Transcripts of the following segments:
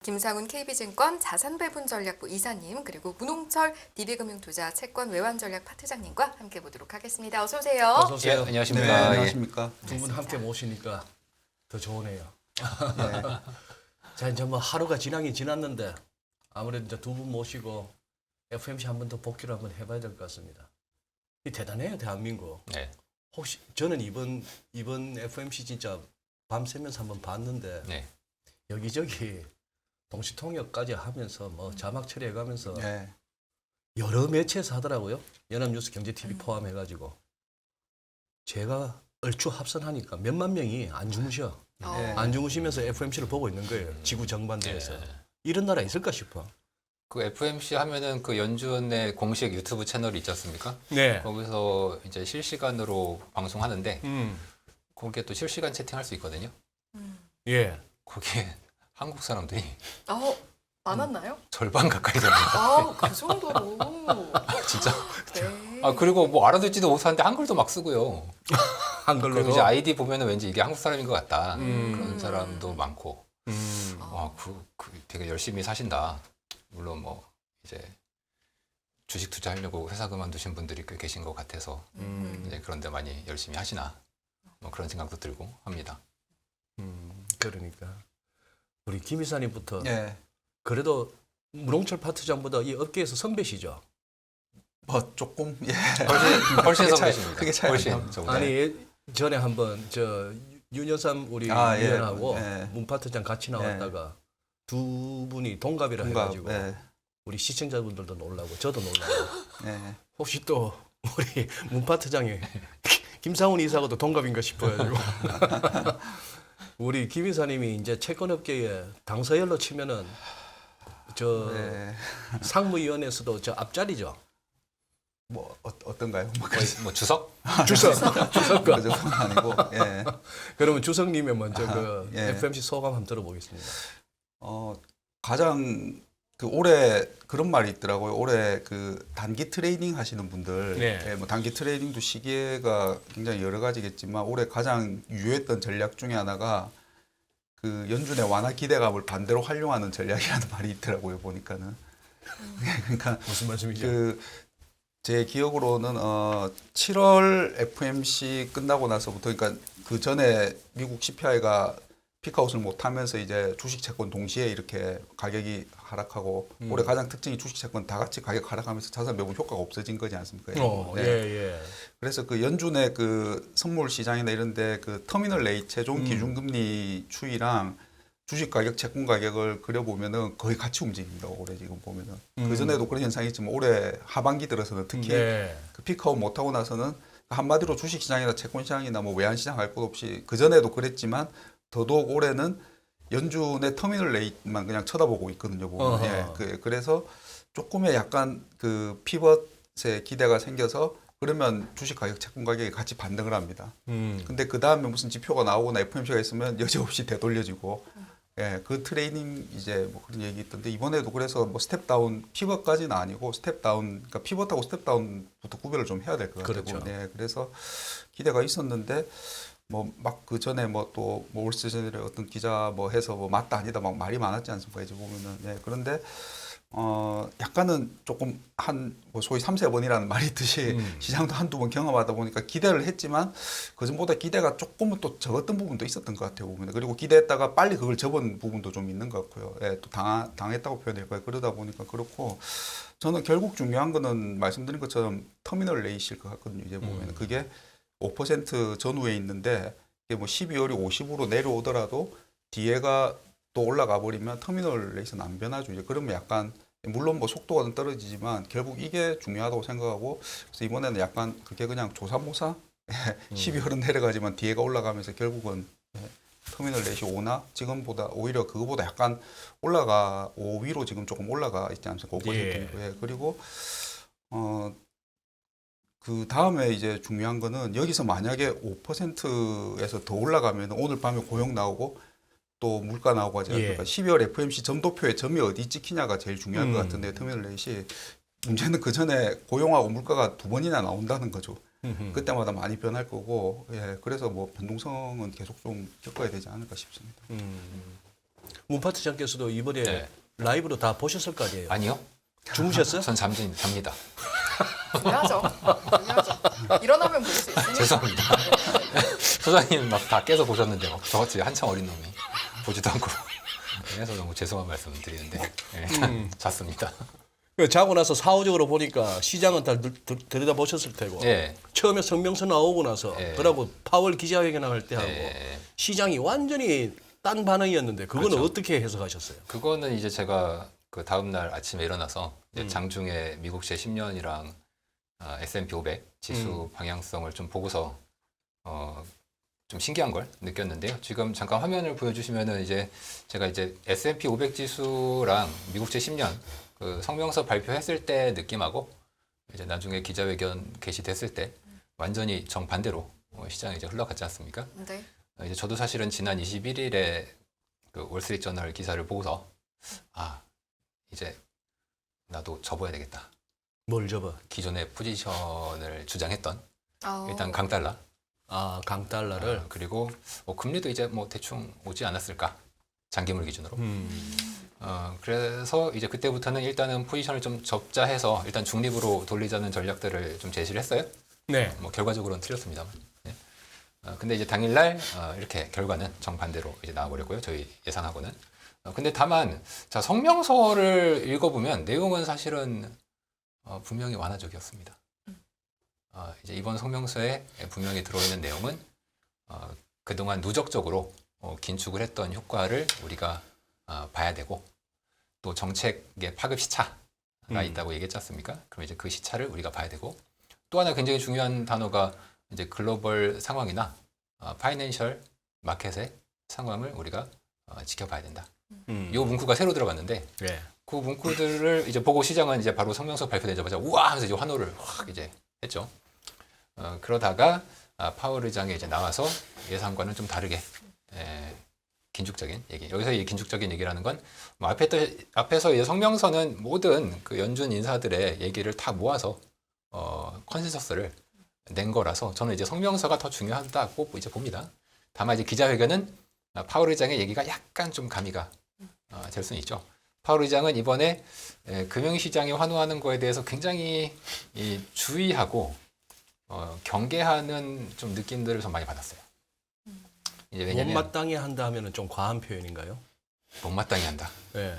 김상훈 KB증권 자산배분전략부 이사님 그리고 문홍철 DB금융투자 채권 외환전략 파트장님과 함께 보도록 하겠습니다. 어서 오세요. 어서 오세요. 안녕하십니까. 네, 안녕하십니까. 예. 두 분 함께 모시니까 더 좋으네요. 네. 자, 이제 뭐 하루가 지나긴 지났는데 아무래도 이제 두 분 모시고 FMC 한 번 더 복귀를 한번 해봐야 될 것 같습니다. 이 대단해요, 대한민국. 네. 혹시 저는 이번 FMC 진짜 밤새면서 한번 봤는데 네. 여기저기 동시통역까지 하면서 뭐 자막 처리해가면서 네. 여러 매체에서 하더라고요. 연합뉴스 경제TV 포함해가지고 제가 얼추 합선하니까 몇만 명이 안 주무셔. 네. 안 주무시면서 FMC를 보고 있는 거예요. 지구 정반대에서. 네. 이런 나라 있을까 싶어. 그 FMC 하면은 그 연준의 공식 유튜브 채널이 있지 않습니까? 네. 거기서 이제 실시간으로 방송하는데 거기에 또 실시간 채팅할 수 있거든요. 예. 거기에 한국 사람들이 많았나요? 절반 가까이 됩니다. 그 정도로. 진짜. 네. 아 그리고 뭐 알아듣지도 못하는데 한글도 막 쓰고요. 그리고 한글로도. 이제 아이디 보면은 왠지 이게 한국 사람인 것 같다. 음. 그런 사람도 많고. 와, 되게 열심히 사신다. 물론 뭐 이제 주식 투자하려고 회사 그만두신 분들이 꽤 계신 것 같아서 이제 그런데 많이 열심히 하시나 뭐 그런 생각도 들고 합니다. 그러니까 우리 김 이사님부터 예, 그래도 문홍철 파트장보다 이 업계에서 선배시죠. 뭐 조금 예. 훨씬 크게 선배십니다. 크게 차이 안 훨씬 납니다. 저보다. 아니 전에 한번 저 윤여삼 우리 예. 위원하고 예. 문 파트장 같이 나왔다가 두 분이 동갑이라 해가지고 예. 우리 시청자분들도 놀라고 저도 놀라고 예. 혹시 또 우리 문 파트장이 김상훈 이사하고도 동갑인가 싶어가지고 우리 김 이사님이 이제 채권업계에 당서열로 치면은 저 예. 상무위원회에서도 저 앞자리죠. 뭐 어떤가요? 뭐 거의 뭐 주석? 주석과 그 정도는 아니고 예. 그러면 주석님의 먼저 그 예. FMC 소감 한번 들어보겠습니다. 가장 그 올해 그런 말이 있더라고요. 올해 그 단기 트레이딩 하시는 분들, 네. 예, 뭐 단기 트레이딩도 시기가 굉장히 여러 가지겠지만 올해 가장 유효했던 전략 중에 하나가 그 연준의 완화 기대감을 반대로 활용하는 전략이라는 말이 있더라고요. 보니까는. 그러니까 무슨 말씀이죠? 제 기억으로는 7월 FMC 끝나고 나서부터 그러니까 그 전에 미국 CPI가 피크아웃을 못하면서 이제 주식 채권 동시에 이렇게 가격이 하락하고 올해 가장 특징이 주식 채권 다 같이 가격 하락하면서 자산 매분 효과가 없어진 거지 않습니까? 예, 예. 그래서 그 연준의 그 선물 시장이나 이런데 그 터미널 레이트 최종 기준금리 추이랑 주식 가격, 채권 가격을 그려보면은 거의 같이 움직입니다. 올해 지금 보면은 그 전에도 그런 현상이 있지만 올해 하반기 들어서는 특히 네. 그 피크아웃 못하고 나서는 한마디로 주식 시장이나 채권 시장이나 뭐 외환 시장 할 것 없이 그 전에도 그랬지만 더더욱 올해는 연준의 터미널 레이트만 그냥 쳐다보고 있거든요. 보면. 예, 그래서 조금의 약간 그 피벗의 기대가 생겨서 그러면 주식 가격, 채권 가격이 같이 반등을 합니다. 근데 그 다음에 무슨 지표가 나오거나 FOMC가 있으면 여지없이 되돌려지고, 예, 그 트레이닝 이제 뭐 그런 얘기 있던데 이번에도 그래서 뭐 스텝 다운, 피벗까지는 아니고 스텝 다운, 그러니까 피벗하고 스텝 다운부터 구별을 좀 해야 될 것 같아요. 그렇죠. 예, 그래서 기대가 있었는데. 뭐 막 그 전에 뭐 또 뭐 올스트리트의 어떤 기자 뭐 해서 뭐 맞다 아니다 막 말이 많았지 않습니까? 이제 보면은 네, 그런데 약간은 조금 한 뭐 소위 3-4번이라는 말이 있듯이 시장도 한두 번 경험하다 보니까 기대를 했지만 그전보다 기대가 조금은 또 적었던 부분도 있었던 것 같아요 보면. 그리고 기대했다가 빨리 그걸 접은 부분도 좀 있는 것 같고요. 예, 또 당했다고 표현될 거예요. 그러다 보니까 그렇고 저는 결국 중요한 거는 말씀드린 것처럼 터미널 레이시일 것 같거든요. 이제 보면 그게 5% 전후에 있는데 이게 뭐 12월이 50으로 내려오더라도 뒤에가 또 올라가 버리면 터미널 레이스는 안 변하죠. 이제 그러면 약간 물론 뭐 속도가 좀 떨어지지만 결국 이게 중요하다고 생각하고 그래서 이번에는 약간 그게 그냥 조삼모사 12월은 내려가지만 뒤에가 올라가면서 결국은 터미널 레이시 5나 지금보다 오히려 그거보다 약간 5 위로 지금 조금 올라가 있지 않습니까? 5% 정도. 예. 그리고 그 다음에 이제 중요한 거는 여기서 만약에 5%에서 더 올라가면 오늘 밤에 고용 나오고 또 물가 나오고 하지 않습니까? 12월 FMC 점도표에 점이 어디 찍히냐가 제일 중요한 것 같은데 터미널 레이시 문제는 그 전에 고용하고 물가가 두 번이나 나온다는 거죠. 그때마다 많이 변할 거고, 예, 그래서 뭐 변동성은 계속 좀 겪어야 되지 않을까 싶습니다. 문 파트장께서도 이번에 네. 라이브로 다 보셨을 거 아니에요? 아니요. 주무셨어요? 전 잡니다. 중요하죠. 중요하죠. 일어나면 볼 수 있으니까. 죄송합니다. 소장님 막 다 깨서 보셨는데 막 저같이 한참 어린 놈이 보지도 않고 그래서 너무 죄송한 말씀 드리는데 일단 잤습니다. 자고 나서 사후적으로 보니까 시장은 다 들여다 보셨을 테고 예. 처음에 성명서 나오고 나서 예. 그러고 파월 기자회견할 때 하고 예. 시장이 완전히 딴 반응이었는데 그거는 그렇죠. 어떻게 해석하셨어요? 그거는 이제 제가 그 다음 날 아침에 일어나서 이제 장중에 미국채 10년이랑 S&P 500 지수 방향성을 좀 보고서 좀 신기한 걸 느꼈는데요. 지금 잠깐 화면을 보여주시면은 이제 제가 이제 S&P 500 지수랑 미국채 10년 그 성명서 발표했을 때 느낌하고 이제 나중에 기자회견 게시됐을 때 완전히 정반대로 시장이 이제 흘러갔지 않습니까? 네. 이제 저도 사실은 지난 21일에 그 월스트리트저널 기사를 보고서 이제 나도 접어야 되겠다. 뭘 접어? 기존의 포지션을 주장했던 일단 어. 강달러 강달러를 그리고 금리도 이제 뭐 대충 오지 않았을까 장기물 기준으로. 그래서 이제 그때부터는 일단은 포지션을 좀 접자 해서 일단 중립으로 돌리자는 전략들을 좀 제시를 했어요. 네. 뭐 결과적으로는 틀렸습니다만. 네. 근데 이제 당일날 이렇게 결과는 정반대로 이제 나와버렸고요. 저희 예상하고는. 근데 다만 자 성명서를 읽어보면 내용은 사실은 분명히 완화적이었습니다. 이제 이번 성명서에 분명히 들어있는 내용은 그동안 누적적으로 긴축을 했던 효과를 우리가 봐야 되고 또 정책의 파급 시차가 있다고 얘기했지 않습니까? 그럼 이제 그 시차를 우리가 봐야 되고 또 하나 굉장히 중요한 단어가 이제 글로벌 상황이나 파이낸셜 마켓의 상황을 우리가 지켜봐야 된다. 이 문구가 새로 들어갔는데 네. 그 문구들을 이제 보고 시장은 이제 바로 성명서 발표되자마자 우와 하면서 이제 환호를 확 이제 했죠. 그러다가 파월 의장이 이제 나와서 예상과는 좀 다르게 긴축적인 얘기. 여기서 이 긴축적인 얘기라는 건 뭐 앞에서 이제 성명서는 모든 그 연준 인사들의 얘기를 다 모아서 컨센서스를 낸 거라서 저는 이제 성명서가 더 중요하다고 이제 봅니다. 다만 이제 기자회견은 파월 의장의 얘기가 약간 좀 가미가 될 수는 있죠. 파월 의장은 이번에 금융시장이 환호하는 거에 대해서 굉장히 주의하고 경계하는 좀 느낌들을 좀 많이 받았어요. 이제 왜냐면 못마땅해 한다 하면은 좀 과한 표현인가요? 못마땅히 한다. 네.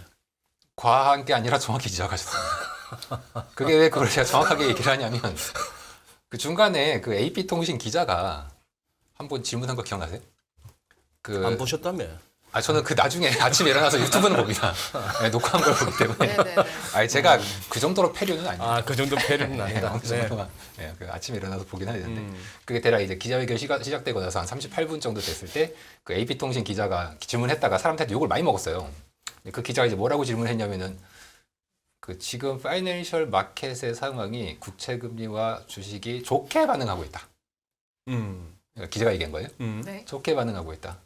과한 게 아니라 정확히 지적하셨습니다. 그게 왜 그걸 제가 정확하게 얘기를 하냐면 그 중간에 그 AP통신 기자가 한 번 질문한 거 기억나세요? 안 보셨다며? 저는 그 나중에 아침에 일어나서 유튜브는 봅니다. 네, 녹화한 걸 보기 때문에. 네네네. 제가 그 정도로 패류는 아닙니다. 그 정도 패류는 아니다. 어느 정도만. 그 아침에 일어나서 보긴 해야 되는데. 그게 대략 이제 기자회견 시작되고 나서 한 38분 정도 됐을 때 그 AP통신 기자가 질문했다가 사람들한테 욕을 많이 먹었어요. 그 기자가 이제 뭐라고 질문했냐면은 그 지금 파이낸셜 마켓의 상황이 국채금리와 주식이 좋게 반응하고 있다. 그러니까 기자가 얘기한 거예요. 네. 좋게 반응하고 있다.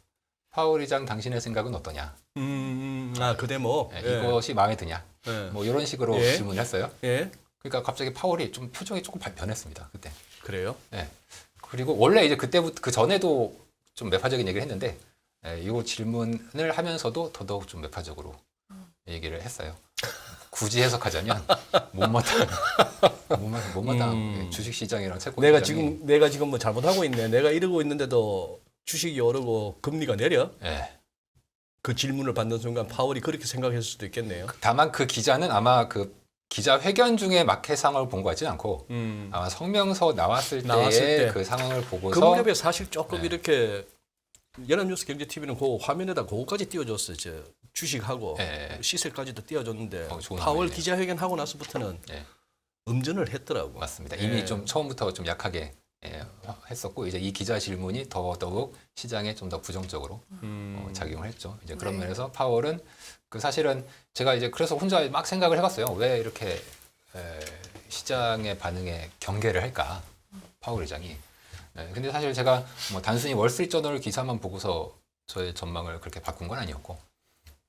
파월 의장 당신의 생각은 어떠냐? 그 대목. 이것이 마음에 드냐? 예. 뭐 이런 식으로 예. 질문을 했어요. 예. 그러니까 갑자기 파월이 좀 표정이 조금 변했습니다. 그때. 그래요? 예. 그리고 원래 이제 그때부터 그 전에도 좀 매파적인 얘기를 했는데 이 질문을 하면서도 더더욱 좀 매파적으로 얘기를 했어요. 굳이 해석하자면 못마땅한 주식 시장이랑 채권 내가 시장이 지금 뭐 잘못하고 있네. 내가 이러고 있는데도 주식이 오르고 금리가 내려? 예. 그 질문을 받는 순간 파월이 그렇게 생각했을 수도 있겠네요. 다만 그 기자는 아마 그 기자회견 중에 마켓 상황을 본 것 같지는 않고 아마 성명서 나왔을 때의 그 상황을 보고서 그 무렵에 사실 조금 네. 이렇게 연합뉴스 경제TV는 그 화면에다 그거까지 띄워줬어요. 주식하고 네. 시세까지도 띄워줬는데 좋은 파월 화면이네요. 기자회견 하고 나서부터는 네. 음전을 했더라고. 맞습니다. 예. 이미 좀 처음부터 좀 약하게 했었고 이제 이 기자 질문이 더더욱 시장에 좀 더 부정적으로 작용을 했죠. 이제 그런 네. 면에서 파월은 그 사실은 제가 이제 그래서 혼자 막 생각을 해봤어요. 왜 이렇게 시장의 반응에 경계를 할까? 파월 의장이. 근데 사실 제가 뭐 단순히 월스트리트저널 기사만 보고서 저의 전망을 그렇게 바꾼 건 아니었고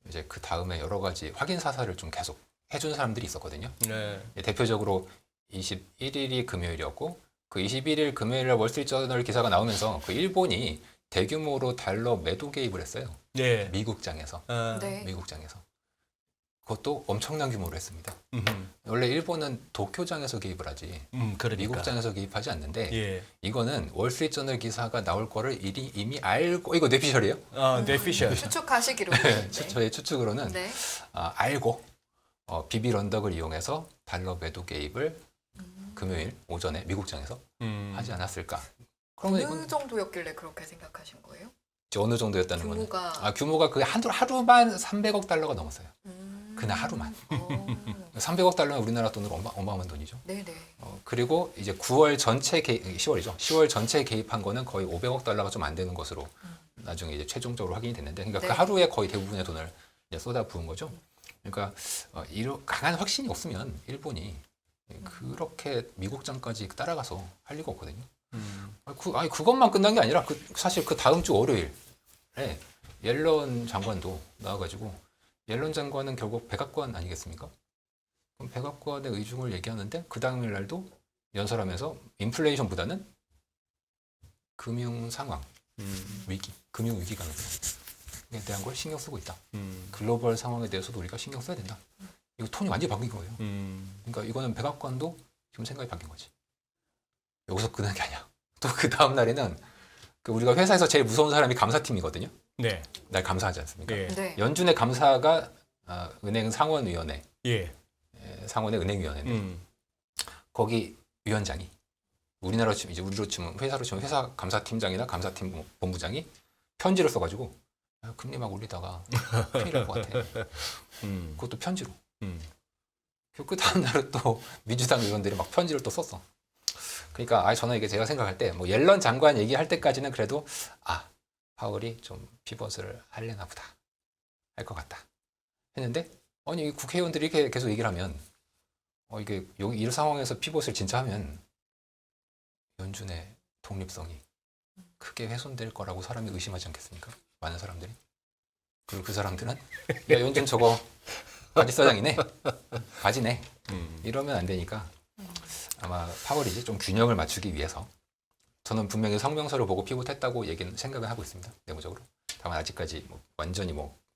이제 그 다음에 여러 가지 확인 사살을 좀 계속 해준 사람들이 있었거든요. 네. 대표적으로 21일이 금요일이었고 그 21일 금요일에 월스트리트저널 기사가 나오면서 그 일본이 대규모로 달러 매도 개입을 했어요. 네. 미국장에서. 네. 미국장에서. 그것도 엄청난 규모로 했습니다. 음. 원래 일본은 도쿄장에서 개입을 하지 그러니까. 미국장에서 개입하지 않는데 예. 이거는 월스트리트저널 기사가 나올 거를 이미 알고 이거 뇌피셜이에요? 뇌피셜. 추측하시기로. 저의 추측으로는 네. 알고 비비 런덕을 이용해서 달러 매도 개입을 금요일 오전에 미국장에서 하지 않았을까? 그러면 어느 이건 정도였길래 그렇게 생각하신 거예요? 어느 정도였다는 거는 규모가. 규모가 그 하루만 300억 달러가 넘었어요. 그날 하루만. 어. 300억 달러는 우리나라 돈으로 어마어마한 돈이죠. 네네. 그리고 이제 9월 전체 10월이죠. 10월 전체에 개입한 거는 거의 500억 달러가 좀 안 되는 것으로 나중에 이제 최종적으로 확인이 됐는데, 그러니까 네. 그 하루에 거의 대부분의 돈을 이제 쏟아 부은 거죠. 그러니까 강한 확신이 없으면 일본이 그렇게 미국장까지 따라가서 할 리가 없거든요. 아니 그것만 끝난 게 아니라 사실 그 다음 주 월요일에 옐런 장관도 나와가지고, 옐런 장관은 결국 백악관 아니겠습니까? 그럼 백악관의 의중을 얘기하는데 그 다음일 날도 연설하면서 인플레이션보다는 금융 상황, 위기, 금융 위기가 에 대한 걸 신경 쓰고 있다. 글로벌 상황에 대해서도 우리가 신경 써야 된다. 이거 톤이 완전히 바뀐 거예요. 그러니까 이거는 백악관도 지금 생각이 바뀐 거지. 여기서 끝난 게 아니야. 또 그 다음 날에는 우리가 회사에서 제일 무서운 사람이 감사팀이거든요. 네. 날 감사하지 않습니까? 예. 네. 연준의 감사가 은행 상원위원회, 예. 상원의 은행위원회인데 거기 위원장이 우리나라로 치면 이제 우리로 치면 회사로 치면 회사 감사팀장이나 감사팀 본부장이 편지를 써가지고 금리 막 올리다가 큰일 날 것 같아. 그것도 편지로. 그 다음 날은 또 민주당 의원들이 막 편지를 또 썼어. 그러니까 저는 이게 제가 생각할 때 뭐 옐런 장관 얘기할 때까지는 그래도 파월이 좀 피벗을 하려나 보다, 할 것 같다 했는데, 아니 국회의원들이 이렇게 계속 얘기를 하면 이게 여기 이 상황에서 피벗을 진짜 하면 연준의 독립성이 크게 훼손될 거라고 사람이 의심하지 않겠습니까? 많은 사람들이. 그리고 그 사람들은 야 연준 저거 바지 사장이네, 바지네, 이러면 안 되니까 아마 파월이 좀 균형을 맞추기 위해서, 저는 분명히 성명서를 보고 피봇했다고 생각을 하고 있습니다. 내부적으로. 다만 아직까지 완전히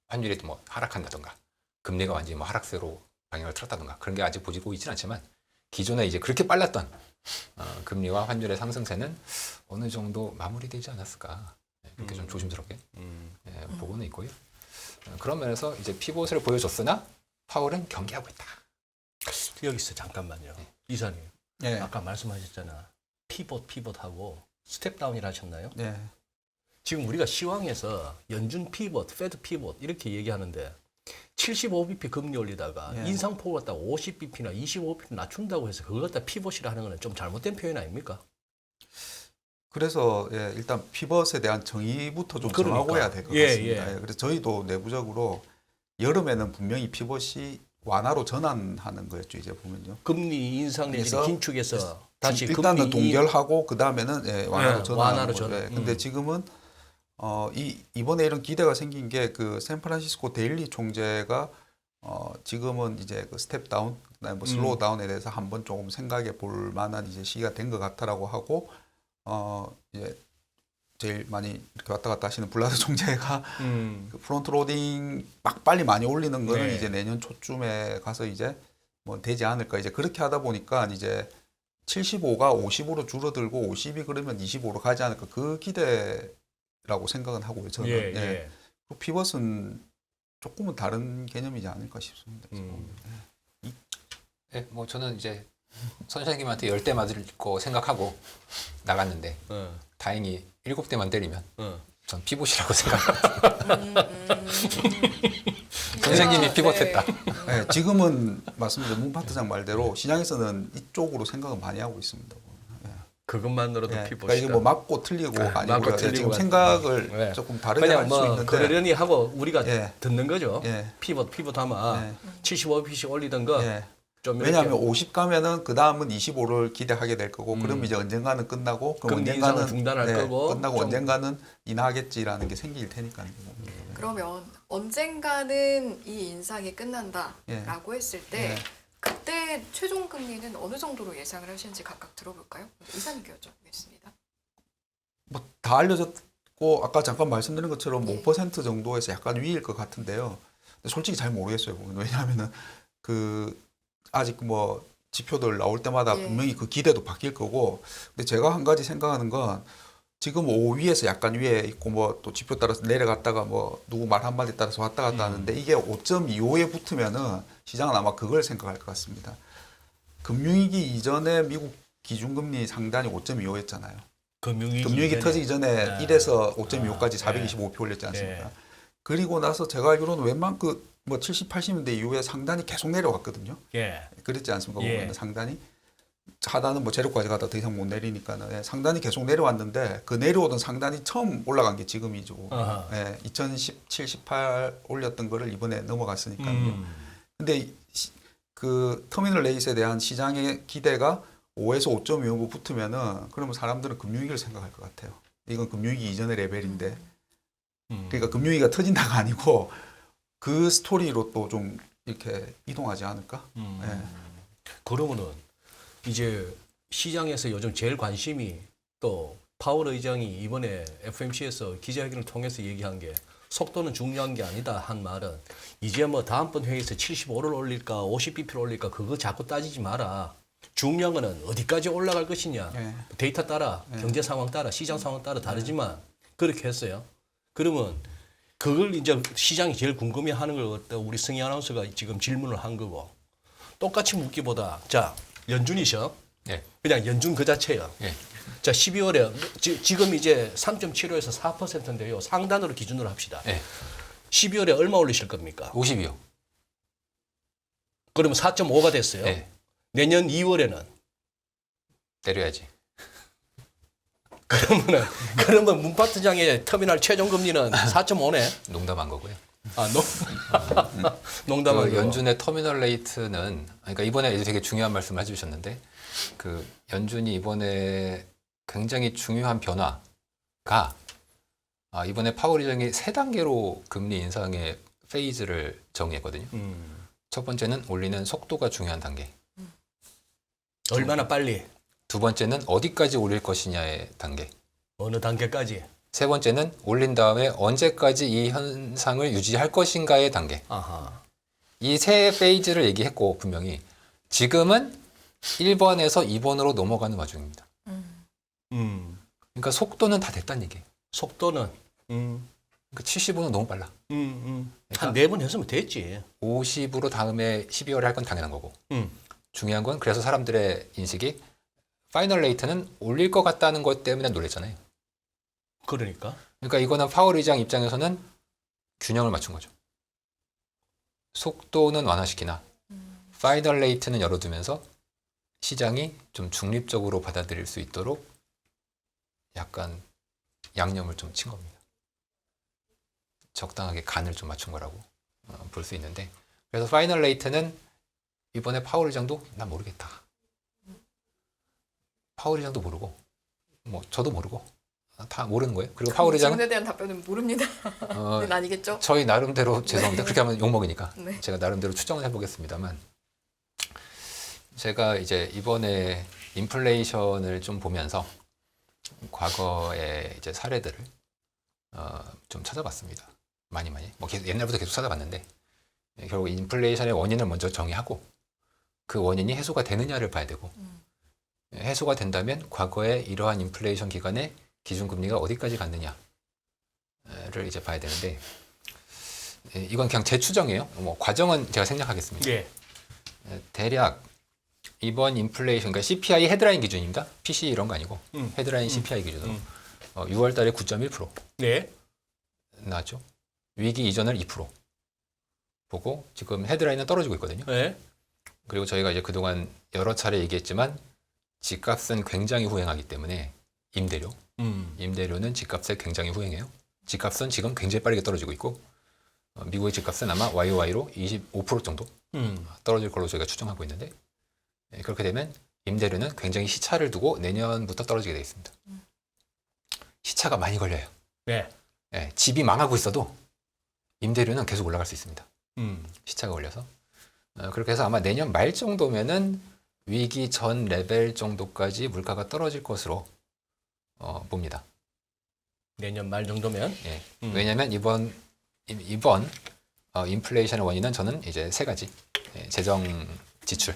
환율이 하락한다던가 금리가 완전히 하락세로 방향을 틀었다던가 그런 게 아직 보이고 있지는 않지만, 기존에 이제 그렇게 빨랐던 금리와 환율의 상승세는 어느 정도 마무리되지 않았을까, 그렇게 좀 조심스럽게 보고는 있고요. 그런 면에서 이제 피봇을 보여줬으나 파월은 경계하고 있다. 여기서 잠깐만요. 네. 이사님. 예. 아까 말씀하셨잖아. 피벗하고 스텝다운이라 하셨나요? 예. 지금 우리가 시황에서 연준 피벗, 페드 피벗 이렇게 얘기하는데 75bp 금리 올리다가 예. 인상폭을 갖다 50bp나 25bp 낮춘다고 해서 그걸 갖다 피벗이라 하는 건 좀 잘못된 표현 아닙니까? 그래서 일단 피벗에 대한 정의부터 좀 그러니까. 정하고 해야 될 것 예, 같습니다. 예. 그래서 저희도 내부적으로 여름에는 분명히 피벗이 완화로 전환하는 거였죠. 이제 보면요. 금리 인상 내지 그래서 긴축에서 다시 일단은 금리 동결하고 그 다음에는 완화로 예, 전환하는 완화로 거죠. 전환. 근데 지금은 이번에 이런 기대가 생긴 게 그 샌프란시스코 데일리 총재가 지금은 이제 그 스텝 다운, 그다음에 슬로우 다운에 대해서 한번 조금 생각해 볼 만한 이제 시기가 된 것 같다라고 하고, 이제 제일 많이 이렇게 왔다 갔다 하시는 블라드 총재가 그 프론트 로딩 막 빨리 많이 올리는 거는 네. 이제 내년 초쯤에 가서 이제 되지 않을까, 이제 그렇게 하다 보니까 이제 75가 50으로 줄어들고 50이 그러면 25로 가지 않을까, 그 기대라고 생각은 하고요. 저는. 예, 예. 그 피벗은 조금은 다른 개념이지 않을까 싶습니다. 네, 저는 이제 선생님한테 10대 맞을 거 생각하고 나갔는데 다행히 7대만 때리면 전 피봇이라고 생각합니다. 선생님이 피봇했다. 네, 지금은 맞습니다. 문 파트장 말대로 시장에서는 이쪽으로 생각을 많이 하고 있습니다. 그것만으로도 예, 피벗이다. 그러니까 이게 맞고 틀리고 아니고요. 맞고 틀리고 지금 같은. 생각을 네. 조금 다르게 그냥 할 수 있는데, 그러려니 하고 우리가 예. 듣는 거죠. 예. 피벗하면 예. 75bp씩 올리든가 예. 좀 이렇게 왜냐하면 50 가면은 그 다음은 25를 기대하게 될 거고, 그럼 이제 언젠가는 끝나고, 그럼 금리 언젠가는 인상을 중단할 거고, 끝나고 좀- 언젠가는 인하하겠지라는 게 생길 테니까요. 그러면 언젠가는 이 인상이 끝난다라고 예. 했을 때 예. 그때 최종 금리는 어느 정도로 예상을 하시는지 각각 들어볼까요? 이사님께 여쭤보겠습니다. 다 알려졌고 있고 아까 잠깐 말씀드린 것처럼 예. 5% 정도에서 약간 위일 것 같은데요. 근데 솔직히 잘 모르겠어요. 보면. 왜냐하면은 그 아직 뭐 지표들 나올 때마다 예. 분명히 그 기대도 바뀔 거고. 근데 제가 한 가지 생각하는 건 지금 5 위에서 약간 위에 있고 뭐 또 지표 따라서 내려갔다가 뭐 누구 말 한마디 따라서 왔다 갔다 하는데 이게 5.25에 붙으면은 시장은 아마 그걸 생각할 것 같습니다. 금융위기 이전에 미국 기준금리 상단이 5.25였잖아요. 금융위기 터지기 전에 네. 1에서 5.25까지 아, 425표 올렸지 않습니까? 네. 그리고 나서 제가 알기로는 웬만큼 뭐 70, 80년대 이후에 상단이 계속 내려왔거든요. 예. 그랬지 않습니까? 예. 보면 상단이 하단은 뭐 제로까지 가다 더 이상 못 내리니까는 예, 상단이 계속 내려왔는데 그 내려오던 상단이 처음 올라간 게 지금이죠. 아하. 예, 2017, 18 올렸던 거를 이번에 넘어갔으니까요. 음. 근데 그 터미널 레이스에 대한 시장의 기대가 5에서 5.25 붙으면은 그러면 사람들은 금융위기를 생각할 것 같아요. 이건 금융위기 이전의 레벨인데. 그러니까 금융위기가 터진다가 아니고 그 스토리로 또 좀 이렇게 이동하지 않을까? 예. 그러면은 이제 시장에서 요즘 제일 관심이 또 파월 의장이 이번에 FMC에서 기자회견을 통해서 얘기한 게 속도는 중요한 게 아니다 한 말은 이제 뭐 다음번 회의에서 75를 올릴까 50bp를 올릴까 그거 자꾸 따지지 마라. 중요한 거는 어디까지 올라갈 것이냐. 예. 데이터 따라 경제 상황 따라 시장 상황 따라 다르지만 그렇게 했어요. 그러면 그걸 이제 시장이 제일 궁금해하는 걸 갖다 우리 승희 아나운서가 지금 질문을 한 거고 똑같이 묻기보다 자 연준이셔. 예. 그냥 연준 그 자체요. 예. 자 12월에 지금 이제 3.75에서 4%인데요. 상단으로 기준으로 합시다. 예. 12월에 얼마 올리실 겁니까? 50이요. 그러면 4.5가 됐어요. 예. 내년 2월에는 내려야지. 그러면 문파트장의 터미널 최종 금리는 4.5네. 농담한 거고요. 아, 농담한 그 거. 연준의 터미널 레이트는 그러니까 이번에 되게 중요한 말씀을 해주셨는데 그 연준이 이번에 굉장히 중요한 변화가 이번에 파월 의장이 3단계로 금리 인상의 페이즈를 정의했거든요. 첫 번째는 올리는 속도가 중요한 단계. 얼마나 빨리 두 번째는 어디까지 올릴 것이냐의 단계. 어느 단계까지. 세 번째는 올린 다음에 언제까지 이 현상을 유지할 것인가의 단계. 아하. 이 세 페이지를 얘기했고 분명히 지금은 1번에서 2번으로 넘어가는 와중입니다. 그러니까 속도는 다 됐다는 얘기예요. 속도는 그러니까 75는 너무 빨라. 한 4번 했으면 됐지. 50으로 다음에 12월에 할 건 당연한 거고. 음. 중요한 건 그래서 사람들의 인식이 파이널 레이트는 올릴 것 같다는 것 때문에 놀랬잖아요. 그러니까. 그러니까 이거는 파월 의장 입장에서는 균형을 맞춘 거죠. 속도는 완화시키나 파이널 레이트는 열어두면서 시장이 좀 중립적으로 받아들일 수 있도록 약간 양념을 좀 친 겁니다. 적당하게 간을 좀 맞춘 거라고 볼 수 있는데 그래서 파이널 레이트는 이번에 파월 의장도 난 모르겠다. 파월 의장도 모르고 뭐 저도 모르고 다 모르는 거예요. 그리고 파월 의장은 질문에 대한 답변은 모릅니다. 는 아니겠죠? 저희 나름대로 죄송합니다. 그렇게 하면 욕먹으니까 네. 제가 나름대로 추정을 해보겠습니다만 제가 이제 이번에 인플레이션을 좀 보면서 과거의 이제 사례들을 좀 찾아봤습니다. 많이 뭐 계속 옛날부터 계속 찾아봤는데 결국 인플레이션의 원인을 먼저 정의하고 그 원인이 해소가 되느냐를 봐야 되고 해소가 된다면 과거에 이러한 인플레이션 기간에 기준금리가 어디까지 갔느냐를 이제 봐야 되는데 이건 그냥 제 추정이에요. 뭐 과정은 제가 생략하겠습니다. 예. 대략 이번 인플레이션, 그러니까 CPI 헤드라인 기준입니다. PC 이런 거 아니고 헤드라인 CPI 기준으로 6월 달에 9.1% 네. 나왔죠. 위기 이전을 2% 보고 지금 헤드라인은 떨어지고 있거든요. 네. 그리고 저희가 이제 그동안 여러 차례 얘기했지만 집값은 굉장히 후행하기 때문에 임대료는 집값에 굉장히 후행해요. 집값은 지금 굉장히 빠르게 떨어지고 있고 미국의 집값은 아마 YOY로 25% 정도 떨어질 걸로 저희가 추정하고 있는데 그렇게 되면 임대료는 굉장히 시차를 두고 내년부터 떨어지게 되어 있습니다. 시차가 많이 걸려요. 네. 네, 집이 망하고 있어도 임대료는 계속 올라갈 수 있습니다. 시차가 걸려서 그렇게 해서 아마 내년 말 정도면은 위기 전 레벨 정도까지 물가가 떨어질 것으로 봅니다. 내년 말 정도면. 예. 왜냐하면 이번 인플레이션의 원인은 저는 이제 세 가지. 예, 재정 지출,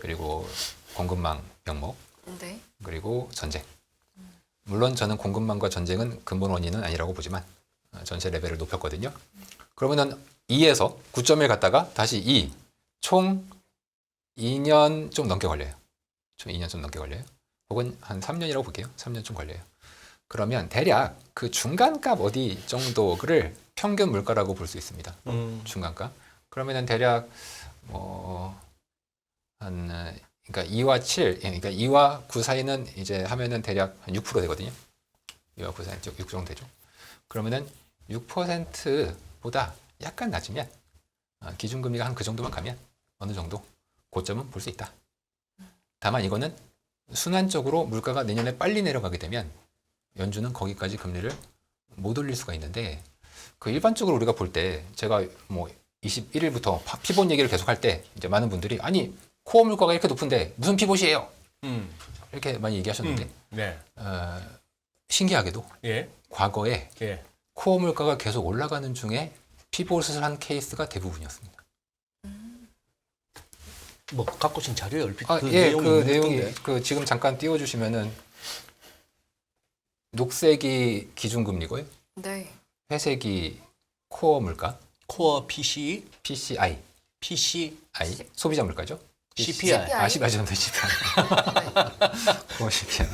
그리고 공급망 명목, 네. 그리고 전쟁. 물론 저는 공급망과 전쟁은 근본 원인은 아니라고 보지만 전체 레벨을 높였거든요. 그러면은 2에서 9.1 갔다가 다시 2, 총 2년 좀 넘게 걸려요. 총 2년 좀 넘게 걸려요. 혹은 한 3년이라고 볼게요. 3년 좀 걸려요. 그러면 대략 그 중간값 어디 정도를 평균 물가라고 볼 수 있습니다. 중간값. 그러면은 대략 그러니까 2와 7, 그러니까 2와 9 사이는 이제 하면은 대략 한 6% 되거든요. 2와 9 사이는 6 정도 되죠. 그러면은 6%보다 약간 낮으면 기준금리가 한 그 정도만 가면 어느 정도 고점은 볼 수 있다. 다만 이거는 순환적으로 물가가 내년에 빨리 내려가게 되면 연준은 거기까지 금리를 못 올릴 수가 있는데 그 일반적으로 우리가 볼 때 제가 뭐 21일부터 피봇 얘기를 계속 할 때 이제 많은 분들이 아니 코어 물가가 이렇게 높은데 무슨 피봇이에요? 이렇게 많이 얘기하셨는데 네. 신기하게도 예. 과거에 예. 코어 물가가 계속 올라가는 중에 피봇을 한 케이스가 대부분이었습니다. 뭐 갖고 오신 자료에 얼핏 그 예, 내용이 그 있는 내용이 게. 그 지금 잠깐 띄워주시면은 녹색이 기준금리고요, 네. 회색이 코어 물가, 코어 PCE, PCI, PCI, 소비자 물가죠. CPI. CPI 정도 CPI. 코어 CPI.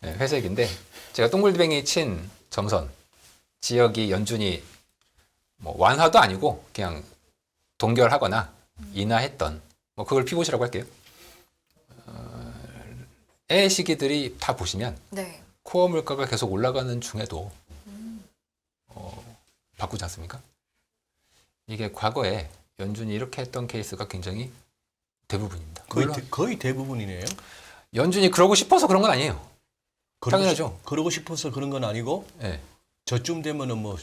네, 회색인데 제가 동글뱅이 친 점선 지역이 연준이 뭐 완화도 아니고 그냥 동결하거나 인하했던 뭐 그걸 피봇이라고 할게요. 애 시기들이 다 보시면 네. 코어 물가가 계속 올라가는 중에도 바꾸지 않습니까? 이게 과거에 연준이 이렇게 했던 케이스가 굉장히 대부분입니다. 물론 거의 대부분이네요. 연준이 그러고 싶어서 그런 건 아니에요. 당연하죠. 그러고 싶어서 그런 건 아니고 예. 저쯤 되면은 뭐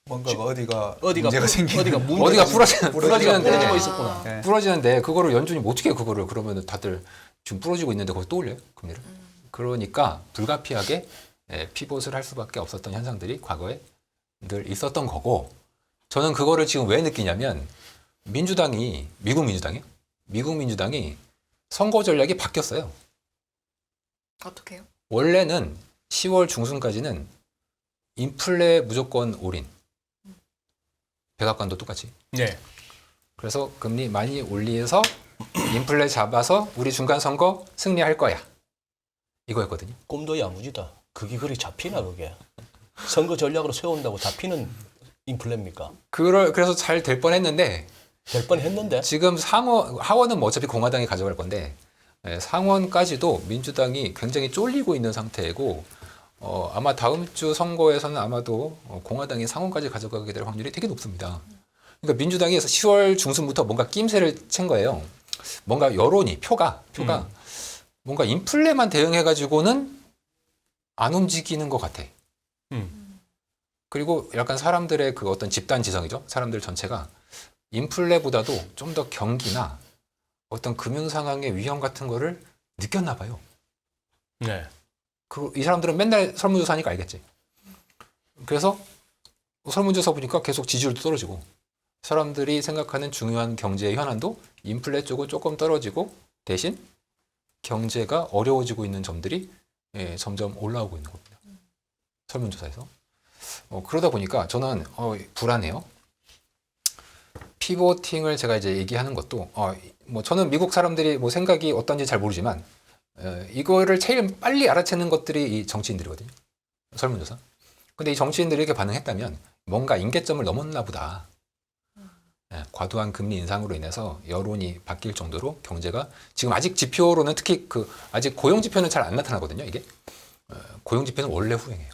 뭔가 어디가 문제가 문제가 생기는 어디가 부러지는데 부러지고 있었구나. 네. 부러지는데 그거를 연준이 뭐 어떻게 그거를 그러면 다들 지금 부러지고 있는데 거기 또 올려요 금리를. 그러니까 불가피하게 피봇을 할 수밖에 없었던 현상들이 과거에 늘 있었던 거고 저는 그거를 지금 왜 느끼냐면 미국 민주당이 선거 전략이 바뀌었어요. 어떻게요? 원래는 10월 중순까지는 인플레 무조건 올인. 백악관도 똑같이. 네. 그래서 금리 많이 올리해서 인플레 잡아서 우리 중간 선거 승리할 거야. 이거였거든요. 꿈도 야무지다. 그게 그리 잡히나 그게. 선거 전략으로 세운다고 잡히는 인플레입니까? 그래서 잘 될 뻔했는데 될 뻔했는데. 지금 하원은 뭐 어차피 공화당이 가져갈 건데 상원까지도 민주당이 굉장히 쫄리고 있는 상태이고 아마 다음 주 선거에서는 아마도 공화당이 상원까지 가져가게 될 확률이 되게 높습니다. 그러니까 민주당이 10월 중순부터 뭔가 낌새를 챈 거예요. 뭔가 여론이 표가 뭔가 인플레만 대응해가지고는 안 움직이는 것 같아. 그리고 약간 사람들의 그 어떤 집단 지성이죠. 사람들 전체가 인플레보다도 좀 더 경기나 어떤 금융 상황의 위험 같은 거를 느꼈나 봐요. 네. 이 사람들은 맨날 설문조사 하니까 알겠지. 그래서 설문조사 보니까 계속 지지율도 떨어지고 사람들이 생각하는 중요한 경제 현안도 인플레 쪽은 조금 떨어지고 대신 경제가 어려워지고 있는 점들이 점점 올라오고 있는 겁니다. 설문조사에서. 그러다 보니까 저는 불안해요. 피보팅을 제가 이제 얘기하는 것도 뭐 저는 미국 사람들이 뭐 생각이 어떤지 잘 모르지만 이거를 제일 빨리 알아채는 것들이 이 정치인들이거든요. 설문조사. 근데 이 정치인들이 이렇게 반응했다면 뭔가 임계점을 넘었나 보다. 과도한 금리 인상으로 인해서 여론이 바뀔 정도로 경제가 지금 아직 지표로는 특히 아직 고용 지표는 잘 안 나타나거든요. 이게 고용 지표는 원래 후행해요.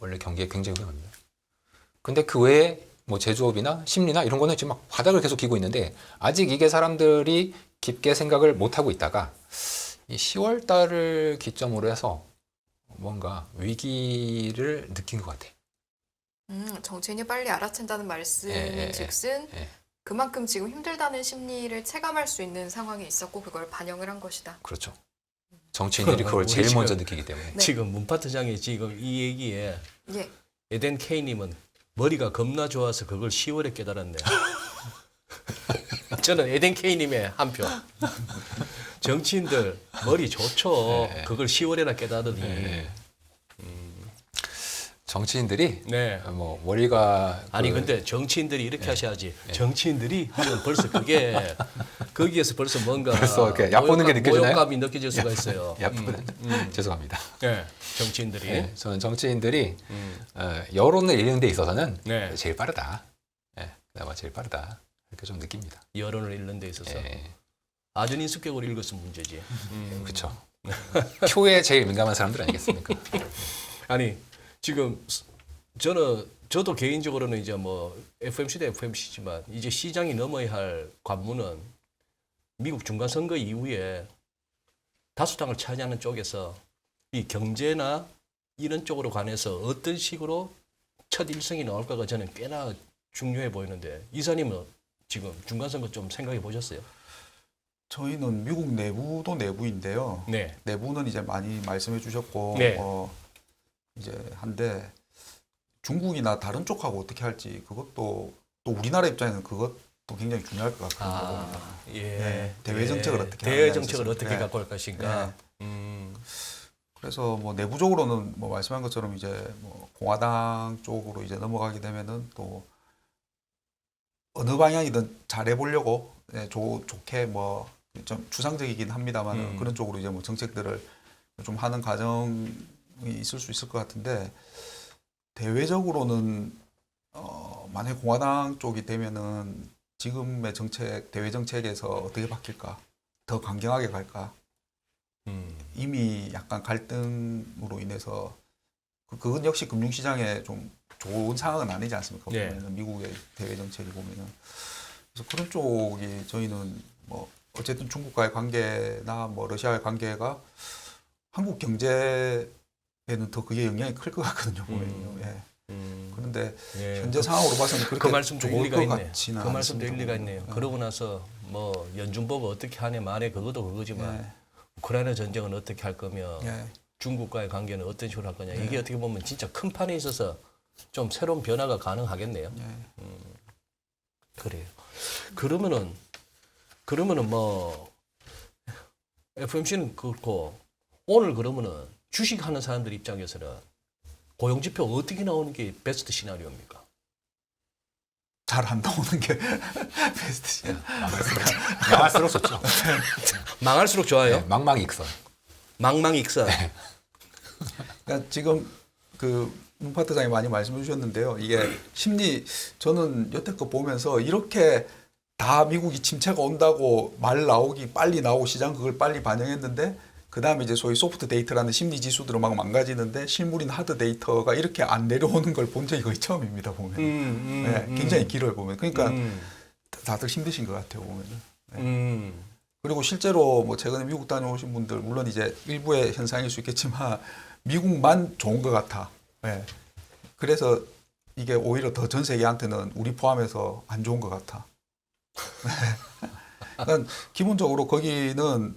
원래 경기에 굉장히 후행합니다. 근데 그 외에 뭐 제조업이나 심리나 이런 거는 지금 막 바닥을 계속 기고 있는데 아직 이게 사람들이 깊게 생각을 못 하고 있다가 이 10월 달을 기점으로 해서 뭔가 위기를 느낀 것 같아. 정치인이 빨리 알아챈다는 말씀인 즉슨 그만큼 지금 힘들다는 심리를 체감할 수 있는 상황이 있었고 그걸 반영을 한 것이다. 그렇죠. 정치인들이 그걸 우리 제일 지금- 먼저 느끼기 때문에. 지금 문파트장이 지금 이 얘기에 예. 에덴 K님은 머리가 겁나 좋아서 그걸 10월에 깨달았네요. 저는 에덴 K님의 한 표. 정치인들 머리 좋죠. 네. 그걸 10월에나 깨달으니. 네. 정치인들이 네. 뭐 머리가 아니 그- 근데 정치인들이 이렇게 하셔야지. 정치인들이 하면 벌써 그게 거기에서 벌써 뭔가 벌써 이렇게 얕보는 게 느껴지나요? 모욕감이 느껴질 수가 있어요. 죄송합니다. 네. 정치인들이. 네, 저는 정치인들이 여론을 잃는 데 있어서는 네. 제일 빠르다. 그나마 제일 빠르다. 이렇게 좀 느낍니다. 여론을 잃는 데 있어서 예, 아전인수격으로 읽었으면 문제지. 그렇죠. 표에 제일 민감한 사람들 아니겠습니까? 아니 지금 저도 개인적으로는 이제 뭐 FMC도 FMC지만 이제 시장이 넘어야 할 관문은 미국 중간선거 이후에 다수당을 차지하는 쪽에서 이 경제나 이런 쪽으로 관해서 어떤 식으로 첫 일성이 나올까가 저는 꽤나 중요해 보이는데 이사님은 지금 중간선거 좀 생각해 보셨어요? 저희는 미국 내부도 내부인데요. 네. 내부는 이제 많이 말씀해 주셨고 네. 이제 한데 중국이나 다른 쪽하고 어떻게 할지 그것도 또 우리나라 입장에는 그것도 굉장히 중요할 것 같거든요. 예. 네, 대외 정책을 어떻게 대외 하느냐에 정책을 있어서. 어떻게 네. 갖고 갈 것인가. 네. 그래서 뭐 내부적으로는 뭐 말씀한 것처럼 이제 뭐 공화당 쪽으로 이제 넘어가게 되면은 또 어느 방향이든 잘해 보려고 좋게 뭐 좀 추상적이긴 합니다만 그런 쪽으로 이제 뭐 정책들을 좀 하는 과정이 있을 수 있을 것 같은데 대외적으로는 만약 공화당 쪽이 되면은 지금의 정책 대외 정책에서 어떻게 바뀔까 더 강경하게 갈까 이미 약간 갈등으로 인해서 그건 역시 금융시장에 좀 좋은 상황은 아니지 않습니까? 네. 보면은 미국의 대외 정책이 보면은 그래서 그런 쪽이 저희는 뭐 어쨌든 중국과의 관계나 뭐 러시아와의 관계가 한국 경제에는 더 그게 영향이 클 것 같거든요. 보면요. 예. 그런데 예. 현재 상황으로 봐서는 그렇게 그 말씀도 좋을 일리가 것 있네. 같지는 그 말씀도 않습니다. 일리가 있네요. 보면요. 그러고 나서 뭐 연준보고 어떻게 하네 말해 그것도 그거지만 예. 우크라이나 전쟁은 어떻게 할 거며 예. 중국과의 관계는 어떤 식으로 할 거냐. 네. 이게 어떻게 보면 진짜 큰 판에 있어서 좀 새로운 변화가 가능하겠네요. 예. 그래요. 그러면은 뭐 FMC는 그렇고 오늘 그러면은 주식하는 사람들 입장에서는 고용지표 어떻게 나오는 게 베스트 시나리오입니까? 잘 안 나오는 게 베스트. 망할수록 좋죠. 망할수록 좋아요. 네, 망망익선. 망망익선. 그러니까 지금 그 문파트장이 많이 말씀해 주셨는데요. 이게 심리 저는 여태껏 보면서 이렇게 다 미국이 침체가 온다고 말 나오기 빨리 나오고 시장 그걸 빨리 반영했는데 그 다음에 이제 소위 소프트 데이터라는 심리 지수들은 막 망가지는데 실물인 하드 데이터가 이렇게 안 내려오는 걸 본 적이 거의 처음입니다. 보면 네, 굉장히 길어요 보면 그러니까 다들 힘드신 것 같아요 보면은. 그리고 실제로 뭐 최근에 미국 다녀오신 분들 물론 이제 일부의 현상일 수 있겠지만 미국만 좋은 것 같아. 예. 그래서 이게 오히려 더 전 세계한테는 우리 포함해서 안 좋은 것 같아. 그러니까 기본적으로 거기는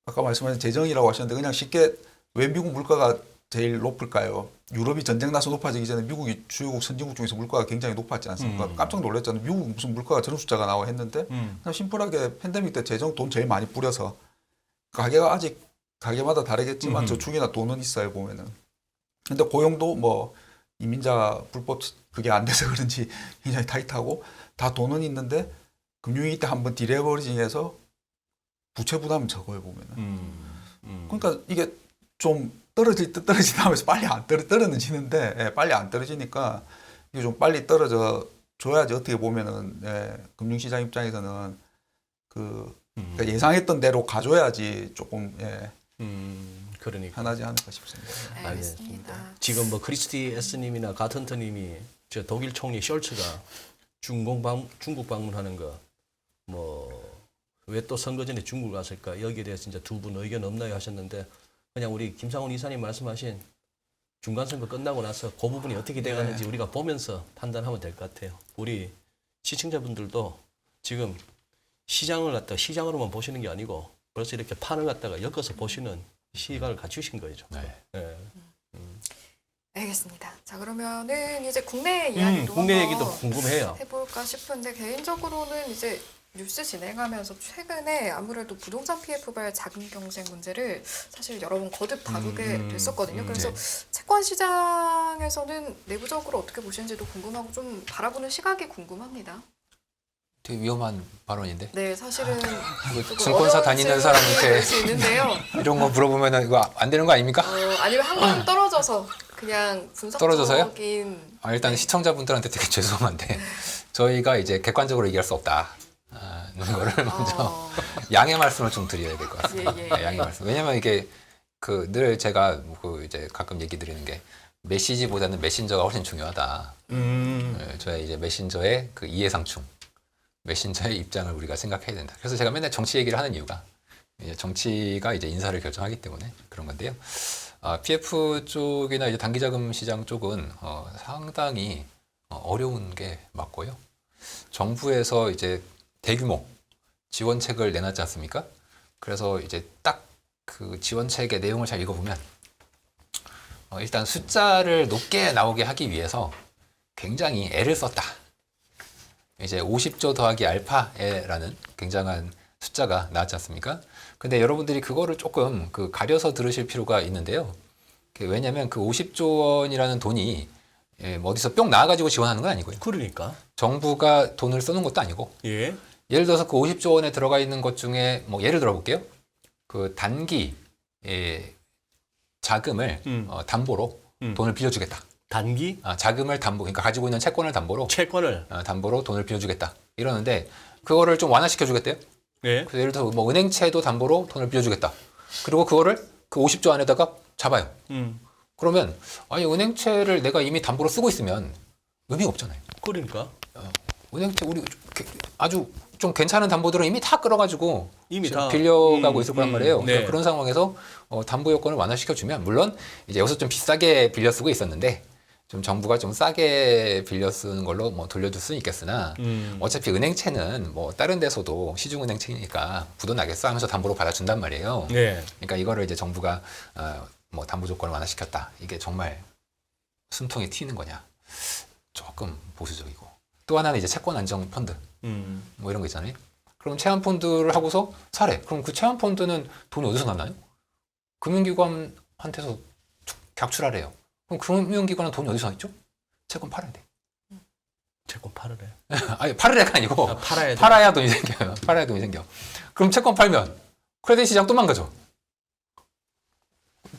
아까 말씀하신 재정이라고 하셨는데 그냥 쉽게 왜 미국 물가가 제일 높을까요? 유럽이 전쟁 나서 높아지기 전에 미국이 주요국 선진국 중에서 물가가 굉장히 높았지 않습니까? 깜짝 놀랐잖아요. 미국 무슨 물가가 저런 숫자가 나와 했는데 그냥 심플하게 팬데믹 때 재정 돈 제일 많이 뿌려서 가게가 아직 가게마다 다르겠지만 저축이나 돈은 있어요 보면은. 근데 고용도 뭐 이민자 불법 그게 안 돼서 그런지 굉장히 타이트하고 다 돈은 있는데 금융위기 때 한번 디레버리징해서 부채 부담은 적어요 보면은. 그러니까 이게 좀 떨어질 듯 떨어지다 하면서 빨리 안 떨어지는데 예, 빨리 안 떨어지니까 이게 좀 빨리 떨어져 줘야지 어떻게 보면은 예, 금융시장 입장에서는 그러니까 예상했던 대로 가줘야지 조금 예, 그러니까. 편하지 않을까 싶습니다. 알겠습니다. 지금 뭐 크리스티 S님이나 가턴트님이 저 독일 총리 숄츠가 중국 방문하는 거 뭐 왜 또 선거 전에 중국 갔을까 여기에 대해서 진짜 두 분 의견 없나요 하셨는데 그냥 우리 김상훈 이사님 말씀하신 중간선거 끝나고 나서 그 부분이 어떻게 돼가는지 우리가 보면서 판단하면 될 것 같아요. 우리 시청자분들도 지금 시장을 갖다가 시장으로만 보시는 게 아니고 벌써 이렇게 판을 갖다가 엮어서 보시는 시각을 갖추신 거죠. 네. 예. 알겠습니다. 자, 그러면은 이제 국내 이야기도 국내 한번 얘기도 궁금해요. 해볼까 싶은데 개인적으로는 이제 뉴스 진행하면서 최근에 아무래도 부동산 피해 포괄 자금 경쟁 문제를 사실 여러 번 거듭 다루게 됐었거든요. 그래서 채권 시장에서는 내부적으로 어떻게 보시는지도 궁금하고 좀 바라보는 시각이 궁금합니다. 되게 위험한 발언인데. 네, 사실은 이거 조금 증권사 어려운 다니는 질문이 사람한테 될 수 있는데요. 이런 거 물어보면은 이거 안 되는 거 아닙니까? 아니면 한 걸음 떨어져서 그냥 떨어져서요? 분석적인 일단 시청자분들한테 되게 죄송한데 저희가 이제 객관적으로 얘기할 수 없다. 는 거를 먼저 양해 말씀을 좀 드려야 될 것 같습니다. 예, 예. 네, 양해 말씀. 왜냐면 이게 늘 제가 이제 가끔 얘기 드리는 게 메시지보다는 메신저가 훨씬 중요하다. 저의 이제 메신저의 그 이해상충, 메신저의 입장을 우리가 생각해야 된다. 그래서 제가 맨날 정치 얘기를 하는 이유가 이제 정치가 이제 인사를 결정하기 때문에 그런 건데요. PF 쪽이나 이제 단기자금 시장 쪽은 상당히 어려운 게 맞고요. 정부에서 이제 대규모 지원책을 내놨지 않습니까? 그래서 이제 딱 그 지원책의 내용을 잘 읽어보면 일단 숫자를 높게 나오게 하기 위해서 굉장히 애를 썼다. 이제 50조 더하기 알파에라는 굉장한 숫자가 나왔지 않습니까? 근데 여러분들이 그거를 조금 가려서 들으실 필요가 있는데요. 왜냐하면 그 50조 원이라는 돈이 뭐 어디서 뿅 나와가지고 지원하는 건 아니고요. 그러니까. 정부가 돈을 써놓은 것도 아니고. 예. 예를 들어서 그 50조 원에 들어가 있는 것 중에 뭐 예를 들어 볼게요. 그 단기 자금을 담보로 돈을 빌려주겠다. 단기 자금을 담보, 그러니까 가지고 있는 채권을 담보로 채권을 담보로 돈을 빌려주겠다. 이러는데 그거를 좀 완화시켜 주겠대요. 예. 그래서 예를 들어서 뭐 은행채도 담보로 돈을 빌려주겠다. 그리고 그거를 그 50조 안에다가 잡아요. 그러면 아니 은행채를 내가 이미 담보로 쓰고 있으면 의미가 없잖아요. 그러니까 은행채 우리 아주 좀 괜찮은 담보들은 이미 다 끌어가지고 이미 다 빌려가고 있을 거란 말이에요. 네. 그런 상황에서 담보 요건을 완화시켜주면 물론 이제 여기서 좀 비싸게 빌려 쓰고 있었는데 좀 정부가 좀 싸게 빌려 쓰는 걸로 뭐 돌려줄 수는 있겠으나 어차피 은행채는 뭐 다른 데서도 시중은행채니까 부도 나겠어 하면서 담보로 받아준단 말이에요. 네. 그러니까 이거를 이제 정부가 뭐 담보 조건을 완화시켰다. 이게 정말 숨통이 튀는 거냐? 조금 보수적이고. 또 하나는 이제 채권 안정 펀드. 뭐 이런 거 있잖아요. 그럼 체험 펀드를 하고서 사래. 그럼 그 체험 펀드는 돈이 어디서 났나요? 금융기관한테서 객출하래요. 그럼 금융기관은 돈이 어디서 났죠? 채권 팔아야 돼. 채권 팔으래. 아니 팔으래가 아니고 팔아야 돼. 팔아야 돈이 생겨요. 팔아야 돈이 생겨. 그럼 채권 팔면 크레딧 시장 또 망가져.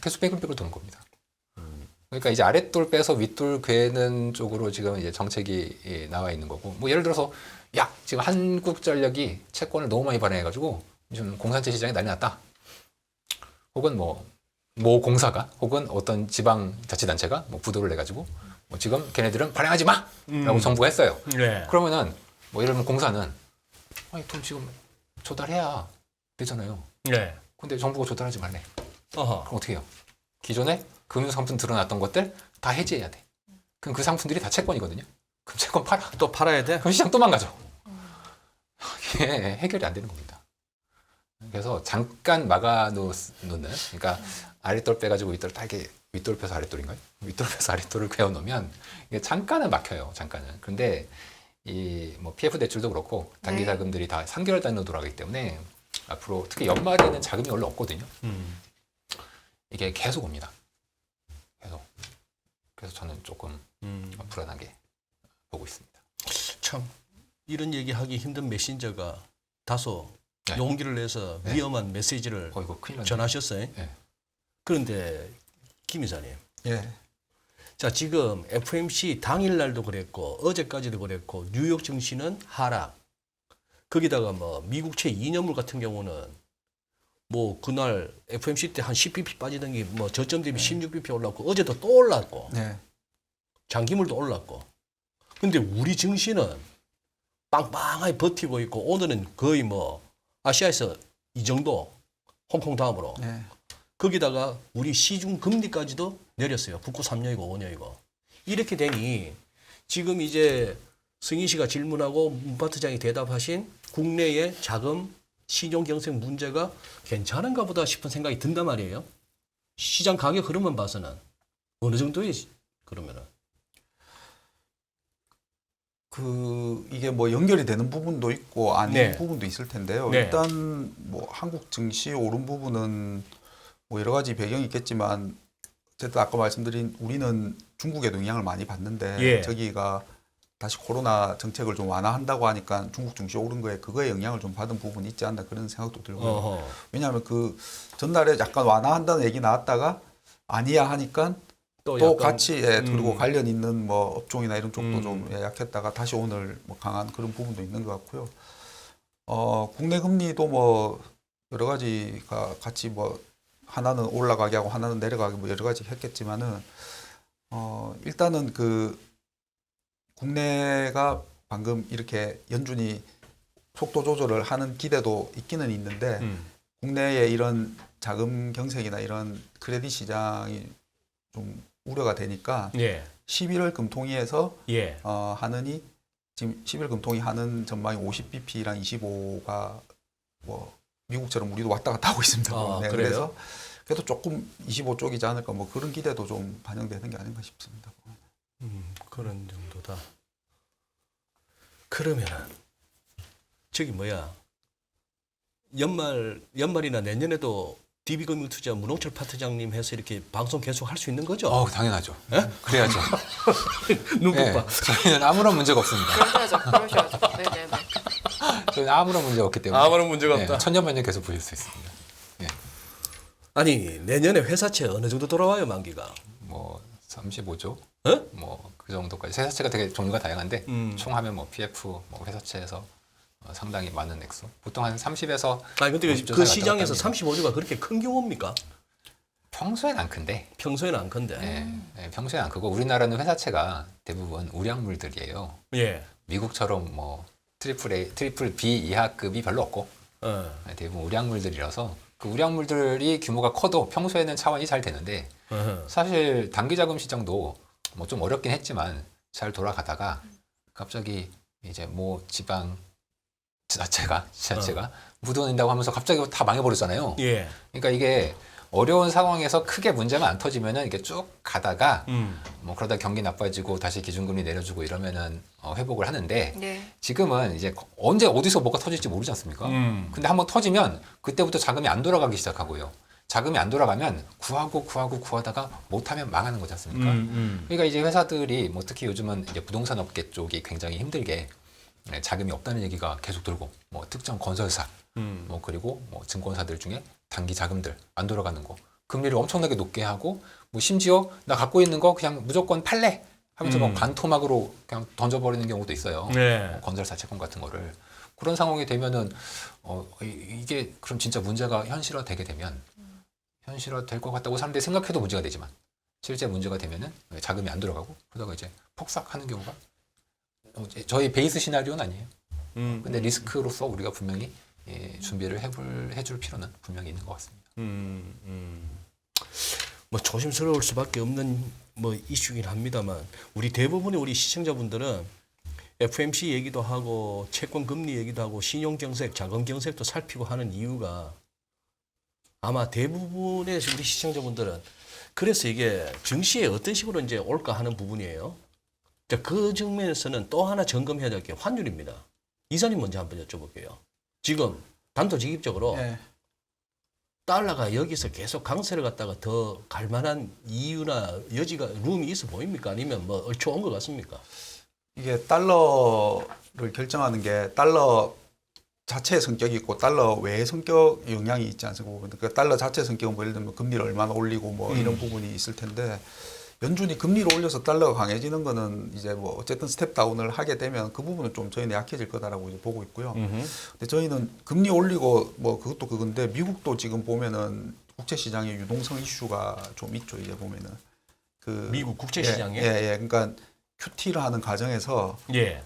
계속 뺑글뺑글 도는 겁니다. 그러니까 이제 아랫돌 빼서 윗돌 괴는 쪽으로 지금 이제 정책이 나와 있는 거고. 뭐 예를 들어서 야 지금 한국전력이 채권을 너무 많이 발행해가지고 지금 공산재 시장이 난리 났다. 혹은 모 공사가 혹은 어떤 지방자치단체가 뭐 부도를 내가지고 뭐 지금 걔네들은 발행하지 마라고 정부가 했어요. 네. 그러면은 뭐 예를 들면 공사는 아니 돈 지금 조달해야 되잖아요. 네. 근데 정부가 조달하지 말래. 어허. 그럼 어떻게 해요? 기존에 금융상품 드러났던 것들 다 해지해야 돼. 그럼 그 상품들이 다 채권이거든요. 그럼 채권 팔아. 또 팔아야 돼? 그럼 시장 또 망가져. 이게 해결이 안 되는 겁니다. 그래서 잠깐 막아놓는, 그러니까 아랫돌 빼가지고 윗돌 딱 이렇게 윗돌 펴서 아랫돌인가요? 윗돌 펴서 아랫돌을 괴어놓으면 이게 잠깐은 막혀요. 잠깐은. 근데 이 뭐 PF 대출도 그렇고 단기 자금들이 다 3개월 단위로 돌아가기 때문에 앞으로 특히 연말에는 자금이 원래 없거든요. 이게 계속 옵니다. 계속. 그래서 저는 조금 불안하게 보고 있습니다. 참 이런 얘기하기 힘든 메신저가 다소 네. 용기를 내서 네. 위험한 메시지를 이거 큰일 났네. 전하셨어요. 네. 그런데 김 이사님, 예. 자 지금 FMC 당일날도 그랬고 어제까지도 그랬고 뉴욕 증시는 하락. 거기다가 뭐 미국채 2년물 같은 경우는 뭐 그날 FMC 때 한 10bp 빠지던 게 뭐 저점 대비 16bp 올랐고 어제도 또 올랐고 네. 장기물도 올랐고. 근데 우리 증시는 빵빵하게 버티고 있고 오늘은 거의 뭐 아시아에서 이 정도 홍콩 다음으로 네. 거기다가 우리 시중 금리까지도 내렸어요. 국고 3년이고 5년이고. 이렇게 되니 지금 이제 승희 씨가 질문하고 문파트장이 대답하신 국내의 자금 신용 경색 문제가 괜찮은가 보다 싶은 생각이 든단 말이에요. 시장 가격 흐름만 봐서는 어느 정도의 그러면은 이게 뭐 연결이 되는 부분도 있고 아닌 네. 부분도 있을 텐데요. 네. 일단 뭐 한국 증시 오른 부분은 뭐 여러 가지 배경이 있겠지만 어쨌든 아까 말씀드린 우리는 중국에도 영향을 많이 받는데 예. 저기가 다시 코로나 정책을 좀 완화한다고 하니까 중국 증시 오른 거에 그거에 영향을 좀 받은 부분이 있지 않나 그런 생각도 들고요. 어허. 왜냐하면 그 전날에 약간 완화한다는 얘기 나왔다가 아니야 하니까 또 약간, 같이 그리고 관련 있는 뭐 업종이나 이런 쪽도 좀 약했다가 다시 오늘 뭐 강한 그런 부분도 있는 것 같고요. 국내 금리도 뭐 여러 가지가 같이 뭐 하나는 올라가게 하고 하나는 내려가게 뭐 여러 가지 했겠지만은 일단은 그 국내가 방금 이렇게 연준이 속도 조절을 하는 기대도 있기는 있는데 국내의 이런 자금 경색이나 이런 크레딧 시장이 좀 우려가 되니까 예. 11월 금통위에서 예. 하느니 지금 11월 금통위 하는 전망이 50bp랑 25가 뭐 미국처럼 우리도 왔다 갔다 하고 있습니다. 아, 네, 그래요? 그래서 그래도 조금 25쪽이지 않을까 뭐 그런 기대도 좀 반영되는 게 아닌가 싶습니다. 그런 정도다. 그러면은 저기 뭐야 연말이나 내년에도 DB금융투자 문홍철 파트장님 해서 이렇게 방송 계속 할 수 있는 거죠? 당연하죠. 예? 그래야죠. 눈빛 예, 봐. 저희는 아무런 문제가 없습니다. 그러셔야죠. 네네네. 저희는 아무런 문제가 없기 때문에 아무런 문제가 예, 없다. 천년만년 계속 보실 수 있습니다. 예, 아니 내년에 회사채 어느 정도 돌아와요 만기가? 뭐 35조, 어? 뭐 그 정도까지. 회사채가 되게 종류가 다양한데 음. 총 하면 뭐 PF, 뭐 회사채에서 상당히 많은 액수. 보통 한 30에서 아니 근데 50조 그 사이 시장에서 왔다 갔다 35조가 그렇게 큰 경우입니까? 평소엔 안 큰데. 평소에는 안 큰데. 평소엔 안 크고 우리나라는 회사채가 대부분 우량물들이에요. 예. 미국처럼 뭐 트리플 B 이하급이 별로 없고 어. 대부분 우량물들이라서 그 우량물들이 규모가 커도 평소에는 차원이 잘 되는데 어허. 사실 단기자금 시장도 뭐 좀 어렵긴 했지만 잘 돌아가다가 갑자기 이제 뭐 지방 지자체가 묻어낸다고 하면서 갑자기 다 망해버렸잖아요. 예. 그러니까 이게 어려운 상황에서 크게 문제만 안 터지면은 이게 쭉 가다가 뭐 그러다 경기 나빠지고 다시 기준금리 내려주고 이러면은 회복을 하는데 네. 지금은 이제 언제 어디서 뭐가 터질지 모르지 않습니까? 근데 한번 터지면 그때부터 자금이 안 돌아가기 시작하고요. 자금이 안 돌아가면 구하다가 못하면 망하는 거지 않습니까? 그러니까 이제 회사들이 뭐 특히 요즘은 이제 부동산 업계 쪽이 굉장히 힘들게 자금이 없다는 얘기가 계속 돌고 뭐 특정 건설사 뭐 그리고 뭐 증권사들 중에 단기 자금들 안 돌아가는 거 금리를 엄청나게 높게 하고 뭐 심지어 나 갖고 있는 거 그냥 무조건 팔래 하면서 뭐 반토막으로 그냥 던져버리는 경우도 있어요. 네. 뭐 건설사 채권 같은 거를 그런 상황이 되면은 이게 그럼 진짜 문제가 현실화되게 되면 현실화될 것 같다고 사람들이 생각해도 문제가 되지만 실제 문제가 되면은 자금이 안 들어가고 그러다가 이제 폭삭하는 경우가 저희 베이스 시나리오는 아니에요. 근데 리스크로서 우리가 분명히 준비를 해줄 필요는 분명히 있는 것 같습니다. 뭐 조심스러울 수밖에 없는 뭐 이슈긴 합니다만 우리 대부분의 우리 시청자분들은 FMC 얘기도 하고 채권 금리 얘기도 하고 신용 경색, 자금 경색도 살피고 하는 이유가 아마 대부분의 우리 시청자분들은 그래서 이게 증시에 어떤 식으로 이제 올까 하는 부분이에요. 자, 그 측면에서는 또 하나 점검해야 될 게 환율입니다. 이사님 먼저 한번 여쭤볼게요. 지금 단도직입적으로 네. 달러가 여기서 계속 강세를 갖다가 더 갈 만한 이유나 여지가 룸이 있어 보입니까? 아니면 뭐 얼추 온 것 같습니까? 이게 달러를 결정하는 게 달러 자체의 성격이 있고 달러 외의 성격 영향이 있지 않습니까? 그 달러 자체 성격은 뭐 예를 들면 금리를 얼마나 올리고 뭐 이런 부분이 있을 텐데 연준이 금리를 올려서 달러가 강해지는 거는 이제 뭐 어쨌든 스텝 다운을 하게 되면 그 부분은 좀 저희는 약해질 거다라고 이제 보고 있고요. 근데 저희는 금리 올리고 뭐 그것도 그건데 미국도 지금 보면은 국제 시장의 유동성 이슈가 좀 있죠. 이제 보면은 그 미국 국제 시장에 예. 그러니까 QT를 하는 과정에서 예.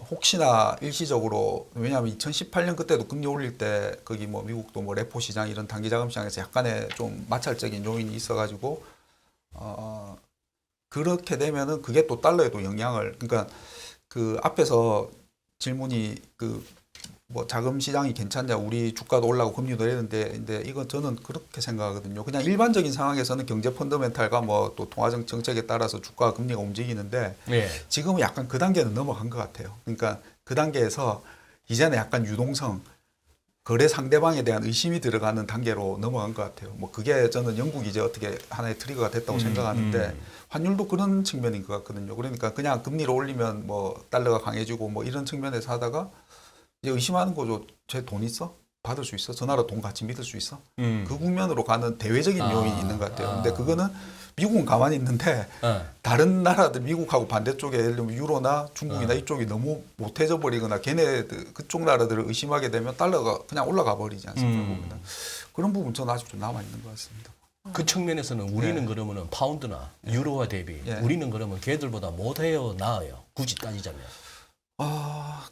혹시나 일시적으로 왜냐하면 2018년 그때도 금리 올릴 때 거기 뭐 미국도 뭐 레포 시장 이런 단기 자금 시장에서 약간의 좀 마찰적인 요인이 있어가지고 그렇게 되면은 그게 또 달러에도 영향을 그러니까 그 앞에서 질문이 그 뭐 자금 시장이 괜찮냐, 우리 주가도 올라고 금리도 내리는데, 근데 이건 저는 그렇게 생각하거든요. 그냥 일반적인 상황에서는 경제 펀더멘탈과 뭐 또 통화정 정책에 따라서 주가 금리가 움직이는데 예. 지금은 약간 그 단계는 넘어간 것 같아요. 그러니까 그 단계에서 이제는 약간 유동성, 거래 상대방에 대한 의심이 들어가는 단계로 넘어간 것 같아요. 뭐 그게 저는 영국이 이제 어떻게 하나의 트리거가 됐다고 생각하는데 환율도 그런 측면인 것 같거든요. 그러니까 그냥 금리를 올리면 뭐 달러가 강해지고 뭐 이런 측면에서 하다가 이제 의심하는 거죠. 제 돈 있어? 받을 수 있어? 저 나라 돈 같이 믿을 수 있어? 그 국면으로 가는 대외적인 요인이 있는 것 같아요. 근데 그거는 미국은 가만히 있는데 다른 나라들 미국하고 반대쪽에 예를 들면 유로나 중국이나 이쪽이 너무 못해져 버리거나 걔네들 그쪽 나라들을 의심하게 되면 달러가 그냥 올라가 버리지 않습니까? 보면은. 그런 부분 저는 아직 좀 남아 있는 것 같습니다. 그 측면에서는 우리는 예. 그러면은 파운드나 유로화 대비 예. 우리는 그러면 걔들보다 못해요, 나아요. 굳이 따지자면.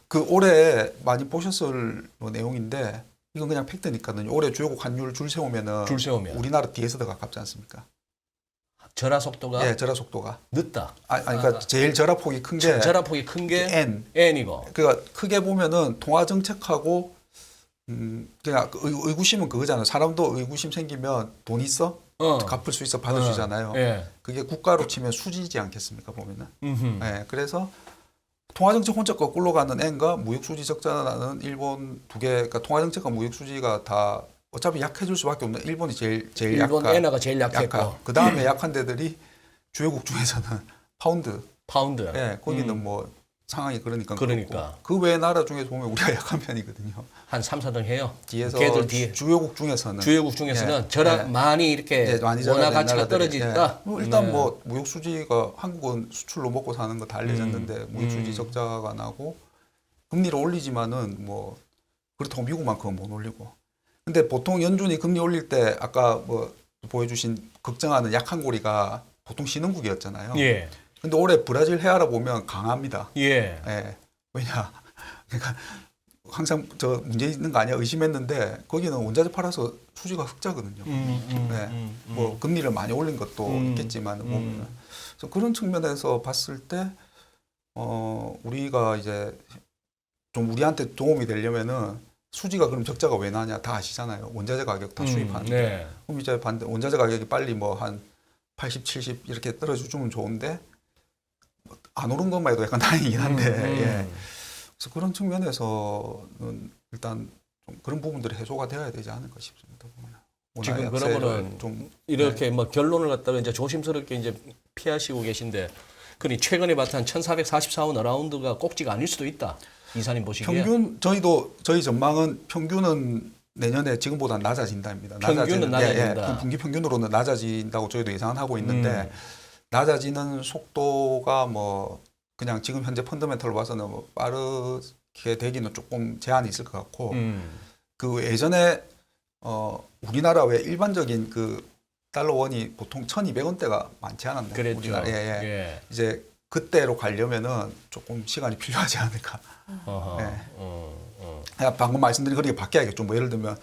그 올해 많이 보셨을 내용인데 이건 그냥 팩트니까요. 올해 주요국 환율 줄 세우면은 줄 세우면 우리나라 뒤에서 더 가깝지 않습니까? 절하 속도가 예, 절하 속도가. 늦다. 그러니까 제일 절하폭이 큰 게 절하폭이 큰 게 N. N이고. 그러니까 크게 보면은 통화 정책하고 그냥 의구심은 그거잖아요. 사람도 의구심 생기면 돈 있어? 갚을 수 있어? 받을 수 있잖아요. 예. 그게 국가로 치면 수지지 않겠습니까? 보면은. 음흠. 예, 그래서 통화정책 혼자 거꾸로 가는 N과 무역수지 적자나는 일본 두 개, 그러니까 통화정책과 무역수지가 다 어차피 약해질 수밖에 없는 일본이 제일 일본 약한. 엔화가 제일 약했고. 그 다음에 약한 데들이 주요국 중에서는 파운드. 파운드. 예, 거기는 뭐 상황이 그러니까. 그러니까. 그렇고. 그 외 나라 중에서 보면 우리가 약한 편이거든요. 한 3, 4등 해요. 뒤에서 걔들 뒤에. 주요국 중에서는 주요국 중에서는 예, 절하 예. 많이 이렇게 예, 많이 원화 절하된 가치가 나라들이. 떨어졌다. 뭐 일단 네. 뭐 무역 수지가 한국은 수출로 먹고 사는 거 다 알려졌는데 무역 수지 적자가 나고 금리를 올리지만은 뭐 그렇다고 미국만큼은 못 올리고. 근데 보통 연준이 금리 올릴 때 아까 뭐 보여주신 걱정하는 약한 고리가 보통 신흥국이었잖아요. 예. 근데 올해 브라질 헤아라 보면 강합니다. 예. 예. 왜냐? 그러니까 항상 저 문제 있는 거 아니야 의심했는데 거기는 원자재 팔아서 수지가 흑자거든요. 뭐 금리를 많이 올린 것도 있겠지만 보면은. 그래서 그런 측면에서 봤을 때 우리가 이제 좀 우리한테 도움이 되려면은 수지가 그럼 적자가 왜 나냐 다 아시잖아요. 원자재 가격 다 수입하는데. 네. 그럼 이제 원자재 가격이 빨리 뭐 한 80, 70 이렇게 떨어지면 좋은데 안 오른 것만 해도 약간 다행이긴 한데. 예. 그래서 그런 측면에서는 일단 좀 그런 부분들이 해소가 되어야 되지 않을까 싶습니다. 지금 그러면은 좀 이렇게 뭐 결론을 갖다가 이제 조심스럽게 이제 피하시고 계신데, 그러니 최근에 봤던 1444원 어라운드가 꼭지가 아닐 수도 있다. 이사님 보시기에. 평균 저희 전망은 평균은 내년에 지금보다 낮아진다입니다. 평균은 낮아진다. 분기 평균으로는 낮아진다고 저희도 예상은 하고 있는데 낮아지는 속도가 뭐 그냥 지금 현재 펀더멘털로 봐서는 뭐 빠르게 되기는 조금 제한이 있을 것 같고 그 예전에 우리나라 왜 일반적인 그 달러 원이 보통 1,200원대가 많지 않았나요? 그랬죠. 우리나라. 예. 이제 그때로 가려면은 조금 시간이 필요하지 않을까. 어허. 그냥 방금 말씀드린 그렇게 바뀌어야겠죠. 뭐 예를 들면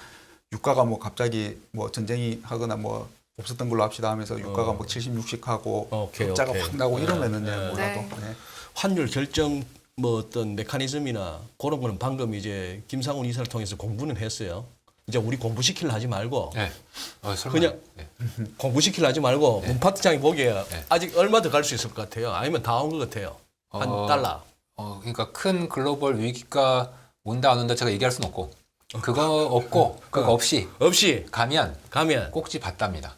유가가 뭐 갑자기 뭐 전쟁이 하거나 뭐 없었던 걸로 합시다 하면서 유가가 뭐 70, 60 하고 적자가 확 나고 이러면은 몰라도. 네. 네. 환율 결정 뭐 어떤 메커니즘이나 그런 거는 방금 이제 김상훈 이사를 통해서 공부는 했어요. 이제 우리 공부시키려 하지 말고 네. 설마. 그냥 네. 공부시키려 하지 말고 문파트장이 보기에 네. 아직 얼마 더 갈 수 있을 것 같아요. 아니면 다 온 것 같아요. 한 달러. 그러니까 큰 글로벌 위기가 온다 안 온다 제가 얘기할 수는 없고 그거 없고 그거 없이 가면 꼭지 봤답니다.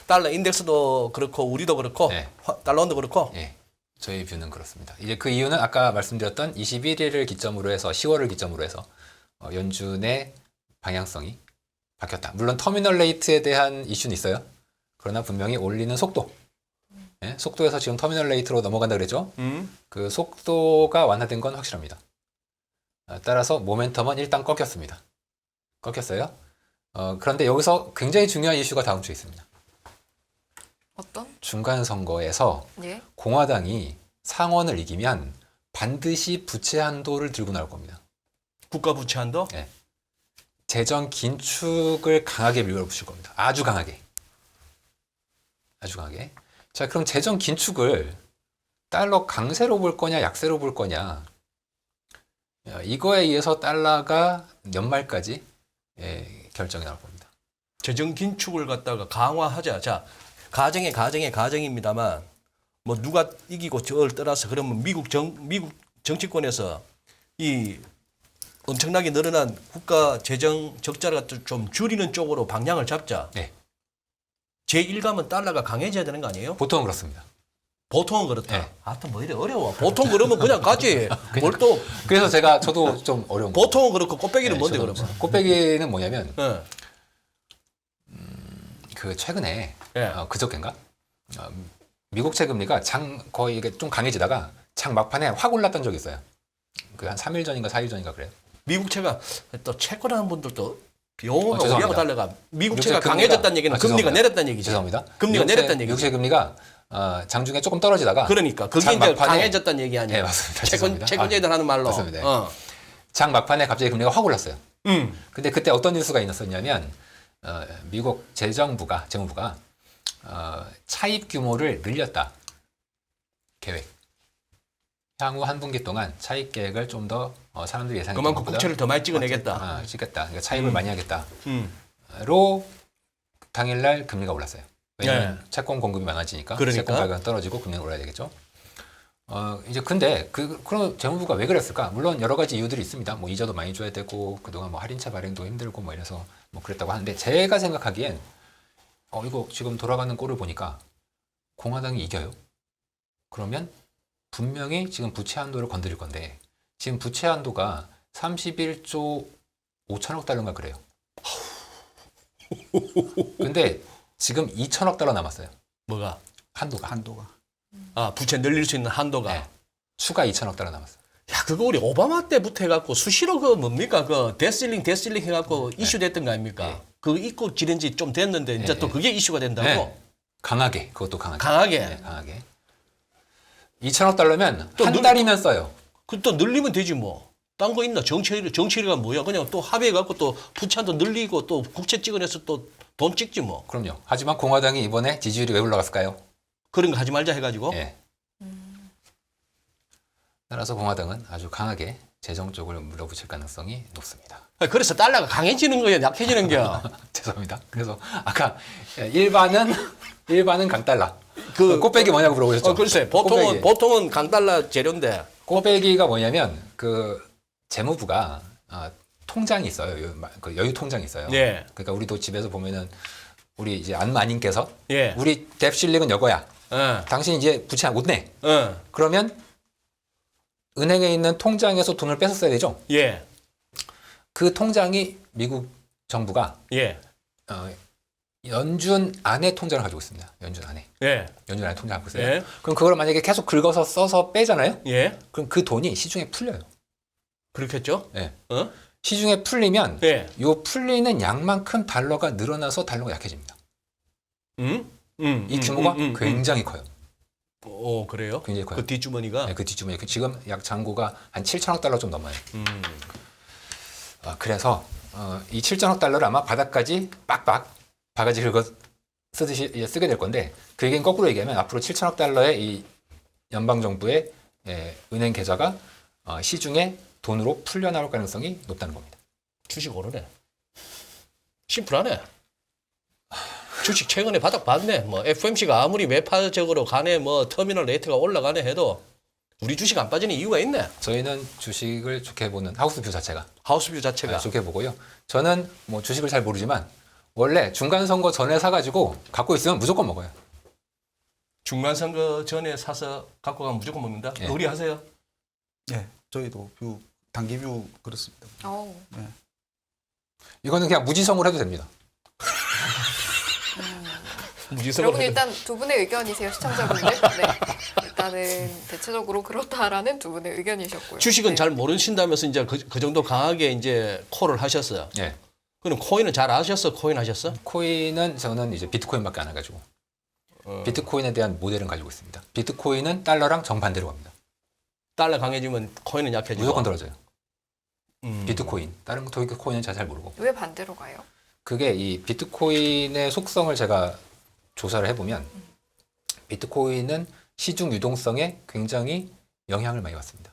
달러 인덱스도 그렇고 우리도 그렇고 네. 달러원도 그렇고. 예. 저희 뷰는 그렇습니다. 이제 그 이유는 아까 말씀드렸던 21일을 기점으로 해서 10월을 기점으로 해서 연준의 방향성이 바뀌었다. 물론 터미널 레이트에 대한 이슈는 있어요. 그러나 분명히 올리는 속도. 예? 속도에서 지금 터미널 레이트로 넘어간다 그랬죠. 그 속도가 완화된 건 확실합니다. 따라서 모멘텀은 일단 꺾였습니다. 꺾였어요. 그런데 여기서 굉장히 중요한 이슈가 다음 주에 있습니다. 어떤? 중간 선거에서 예. 공화당이 상원을 이기면 반드시 부채 한도를 들고 나올 겁니다. 국가 부채 한도? 네. 재정 긴축을 강하게 밀어붙일 겁니다. 아주 강하게. 아주 강하게. 자, 그럼 재정 긴축을 달러 강세로 볼 거냐, 약세로 볼 거냐. 이거에 의해서 달러가 연말까지 결정이 나올 겁니다. 재정 긴축을 갖다가 강화하자. 자, 가정입니다만 뭐 누가 이기고 저를 떠나서 그러면 미국 정치권에서 이 엄청나게 늘어난 국가 재정 적자를 좀 줄이는 쪽으로 방향을 잡자. 네. 제1감은 달러가 강해져야 되는 거 아니에요? 보통은 그렇습니다. 보통은 그렇다. 네. 하여튼 뭐 이래 어려워. 보통 그러면 그냥 가지. 뭘 또 그래서 저도 좀 어려운 거. 보통은 그렇고 꽃배기는 뭔데 저도 그러면? 꽃배기는 뭐냐면 예. 그 최근에 예. 그저께인가 미국 채금리가 거의 이게 좀 강해지다가 장 막판에 확 올랐던 적이 있어요. 그 한 3일 전인가 4일 전인가 그래요. 미국 채가 또 채권하는 분들도 영어가 죄송합니다. 우리하고 달라가 미국 미국 채가 채 금리가- 강해졌다는 얘기는 금리가 죄송합니다. 내렸다는 얘기죠. 죄송합니다. 금리가 내렸다는 미국 얘기죠. 채금리가 장중에 조금 떨어지다가 그러니까 그게 장 이제 막판에- 강해졌다는 얘기 아니에요. 네, 맞습니다. 채권 죄송합니다. 채권자들 하는 말로. 맞습니다. 어. 장 막판에 갑자기 금리가 확 올랐어요. 근데 그때 어떤 뉴스가 있었냐면 미국 재무부가 차입 규모를 늘렸다. 계획. 향후 한 분기 동안 차입 계획을 좀 더 사람들이 예상했던 그만큼 것보다 국채를 더 많이 찍어내겠다. 찍겠다. 그러니까 차입을 많이 하겠다. 음. 로 당일날 금리가 올랐어요. 왜냐하면 네. 채권 공급이 많아지니까 그러니까. 채권 가격은 떨어지고 금리가 올라야 되겠죠. 이제 근데 그럼 재무부가 왜 그랬을까? 물론 여러 가지 이유들이 있습니다. 뭐 이자도 많이 줘야 되고 그동안 뭐 할인차 발행도 힘들고 뭐 이래서 뭐 그랬다고 하는데 제가 생각하기엔 이거 지금 돌아가는 꼴을 보니까 공화당이 이겨요. 그러면 분명히 지금 부채 한도를 건드릴 건데 지금 부채 한도가 31조 5천억 달러인가 그래요. 근데 지금 2천억 달러 남았어요. 뭐가? 한도가. 아 부채 늘릴 수 있는 한도가. 네. 추가 2천억 달러 남았어요. 야 그거 우리 오바마 때부터 해갖고 수시로 그 뭡니까 그 데스링 해갖고 이슈됐던 거 아닙니까? 네. 그 입국 지른 지 좀 됐는데 이제 네, 또 네. 그게 이슈가 된다고? 네. 강하게 그것도 강하게. 강하게. 네, 강하게. 2천억 달러면 또 한 달이면 써요. 그 또 늘리면 되지 뭐. 딴 거 있나? 정치가 뭐야? 그냥 또 합의해갖고 또 부채 한도 늘리고 또 국채 찍어내서 또 돈 찍지 뭐. 그럼요. 하지만 공화당이 이번에 지지율이 왜 올라갔을까요? 그런 거 하지 말자 해가지고. 예. 따라서 공화당은 아주 강하게 재정 쪽을 물어붙일 가능성이 높습니다. 그래서 달러가 강해지는 거야, 약해지는 거야. 죄송합니다. 그래서 아까 일반은 강달러. 그- 그 꽃배기 뭐냐고 물어보셨죠? 글쎄, 꽃배기. 보통은 강달러 재료인데. 꽃배기가 뭐냐면 그 재무부가 통장이 있어요. 그 여유 통장이 있어요. 예. 그러니까 우리도 집에서 보면은 우리 이제 안마님께서 예. 우리 뎁실링은 이거야. 당신 이제 부채 못 내. 그러면 은행에 있는 통장에서 돈을 뺏었어야 되죠. 예. 그 통장이 미국 정부가 예. 연준 안에 통장을 가지고 있습니다. 연준 안에. 예. 연준 안에 통장을 갖고 있어요. 예. 그럼 그걸 만약에 계속 긁어서 써서 빼잖아요. 예. 그럼 그 돈이 시중에 풀려요. 그렇겠죠? 예. 어? 시중에 풀리면 예. 요 풀리는 양만큼 달러가 늘어나서 달러가 약해집니다. 이 규모가 굉장히 커요. 그래요? 굉장히 커요. 그 뒷주머니가? 네, 그 뒷주머니 지금 약 잔고가 한 7천억 달러 좀 넘어요. 음. 그래서 이 7천억 달러를 아마 바닥까지 빡빡 바가지 긁어 쓰듯이 이제 쓰게 될 건데 그 얘기는 거꾸로 얘기하면 앞으로 7천억 달러의 이 연방 정부의 은행 계좌가 시중에 돈으로 풀려 나올 가능성이 높다는 겁니다. 주식 오르네. 심플하네. 주식 최근에 바닥 봤네. 뭐 FMC가 아무리 매파적으로 가네, 뭐 터미널 레이트가 올라가네 해도 우리 주식 안 빠지는 이유가 있네. 저희는 주식을 좋게 보는 하우스뷰 자체가 하우스뷰 자체가. 좋게 보고요. 저는 뭐 주식을 잘 모르지만 원래 중간 선거 전에 사가지고 갖고 있으면 무조건 먹어요. 중간 선거 전에 사서 갖고 가면 무조건 먹는다. 예. 의리하세요? 네, 저희도 단기뷰 그렇습니다. 어우. 이거는 그냥 무지성으로 해도 됩니다. 무지성으로 여러분 해도- 일단 두 분의 의견이세요, 시청자분들. 네. 일단은 대체적으로 그렇다라는 두 분의 의견이셨고요. 주식은 네. 잘 모르신다면서 이제 그 정도 강하게 이제 콜을 하셨어요. 예. 그럼 코인은 잘 아셨어? 코인 하셨어? 코인은 저는 이제 비트코인밖에 안 해가지고 비트코인에 대한 모델은 가지고 있습니다. 비트코인은 달러랑 정반대로 갑니다. 달러 강해지면 코인은 약해지고. 무조건 떨어져요. 음. 비트코인. 다른 도이코인은 잘 모르고. 왜 반대로 가요? 그게 이 비트코인의 속성을 제가 조사를 해보면 비트코인은 시중 유동성에 굉장히 영향을 많이 받습니다.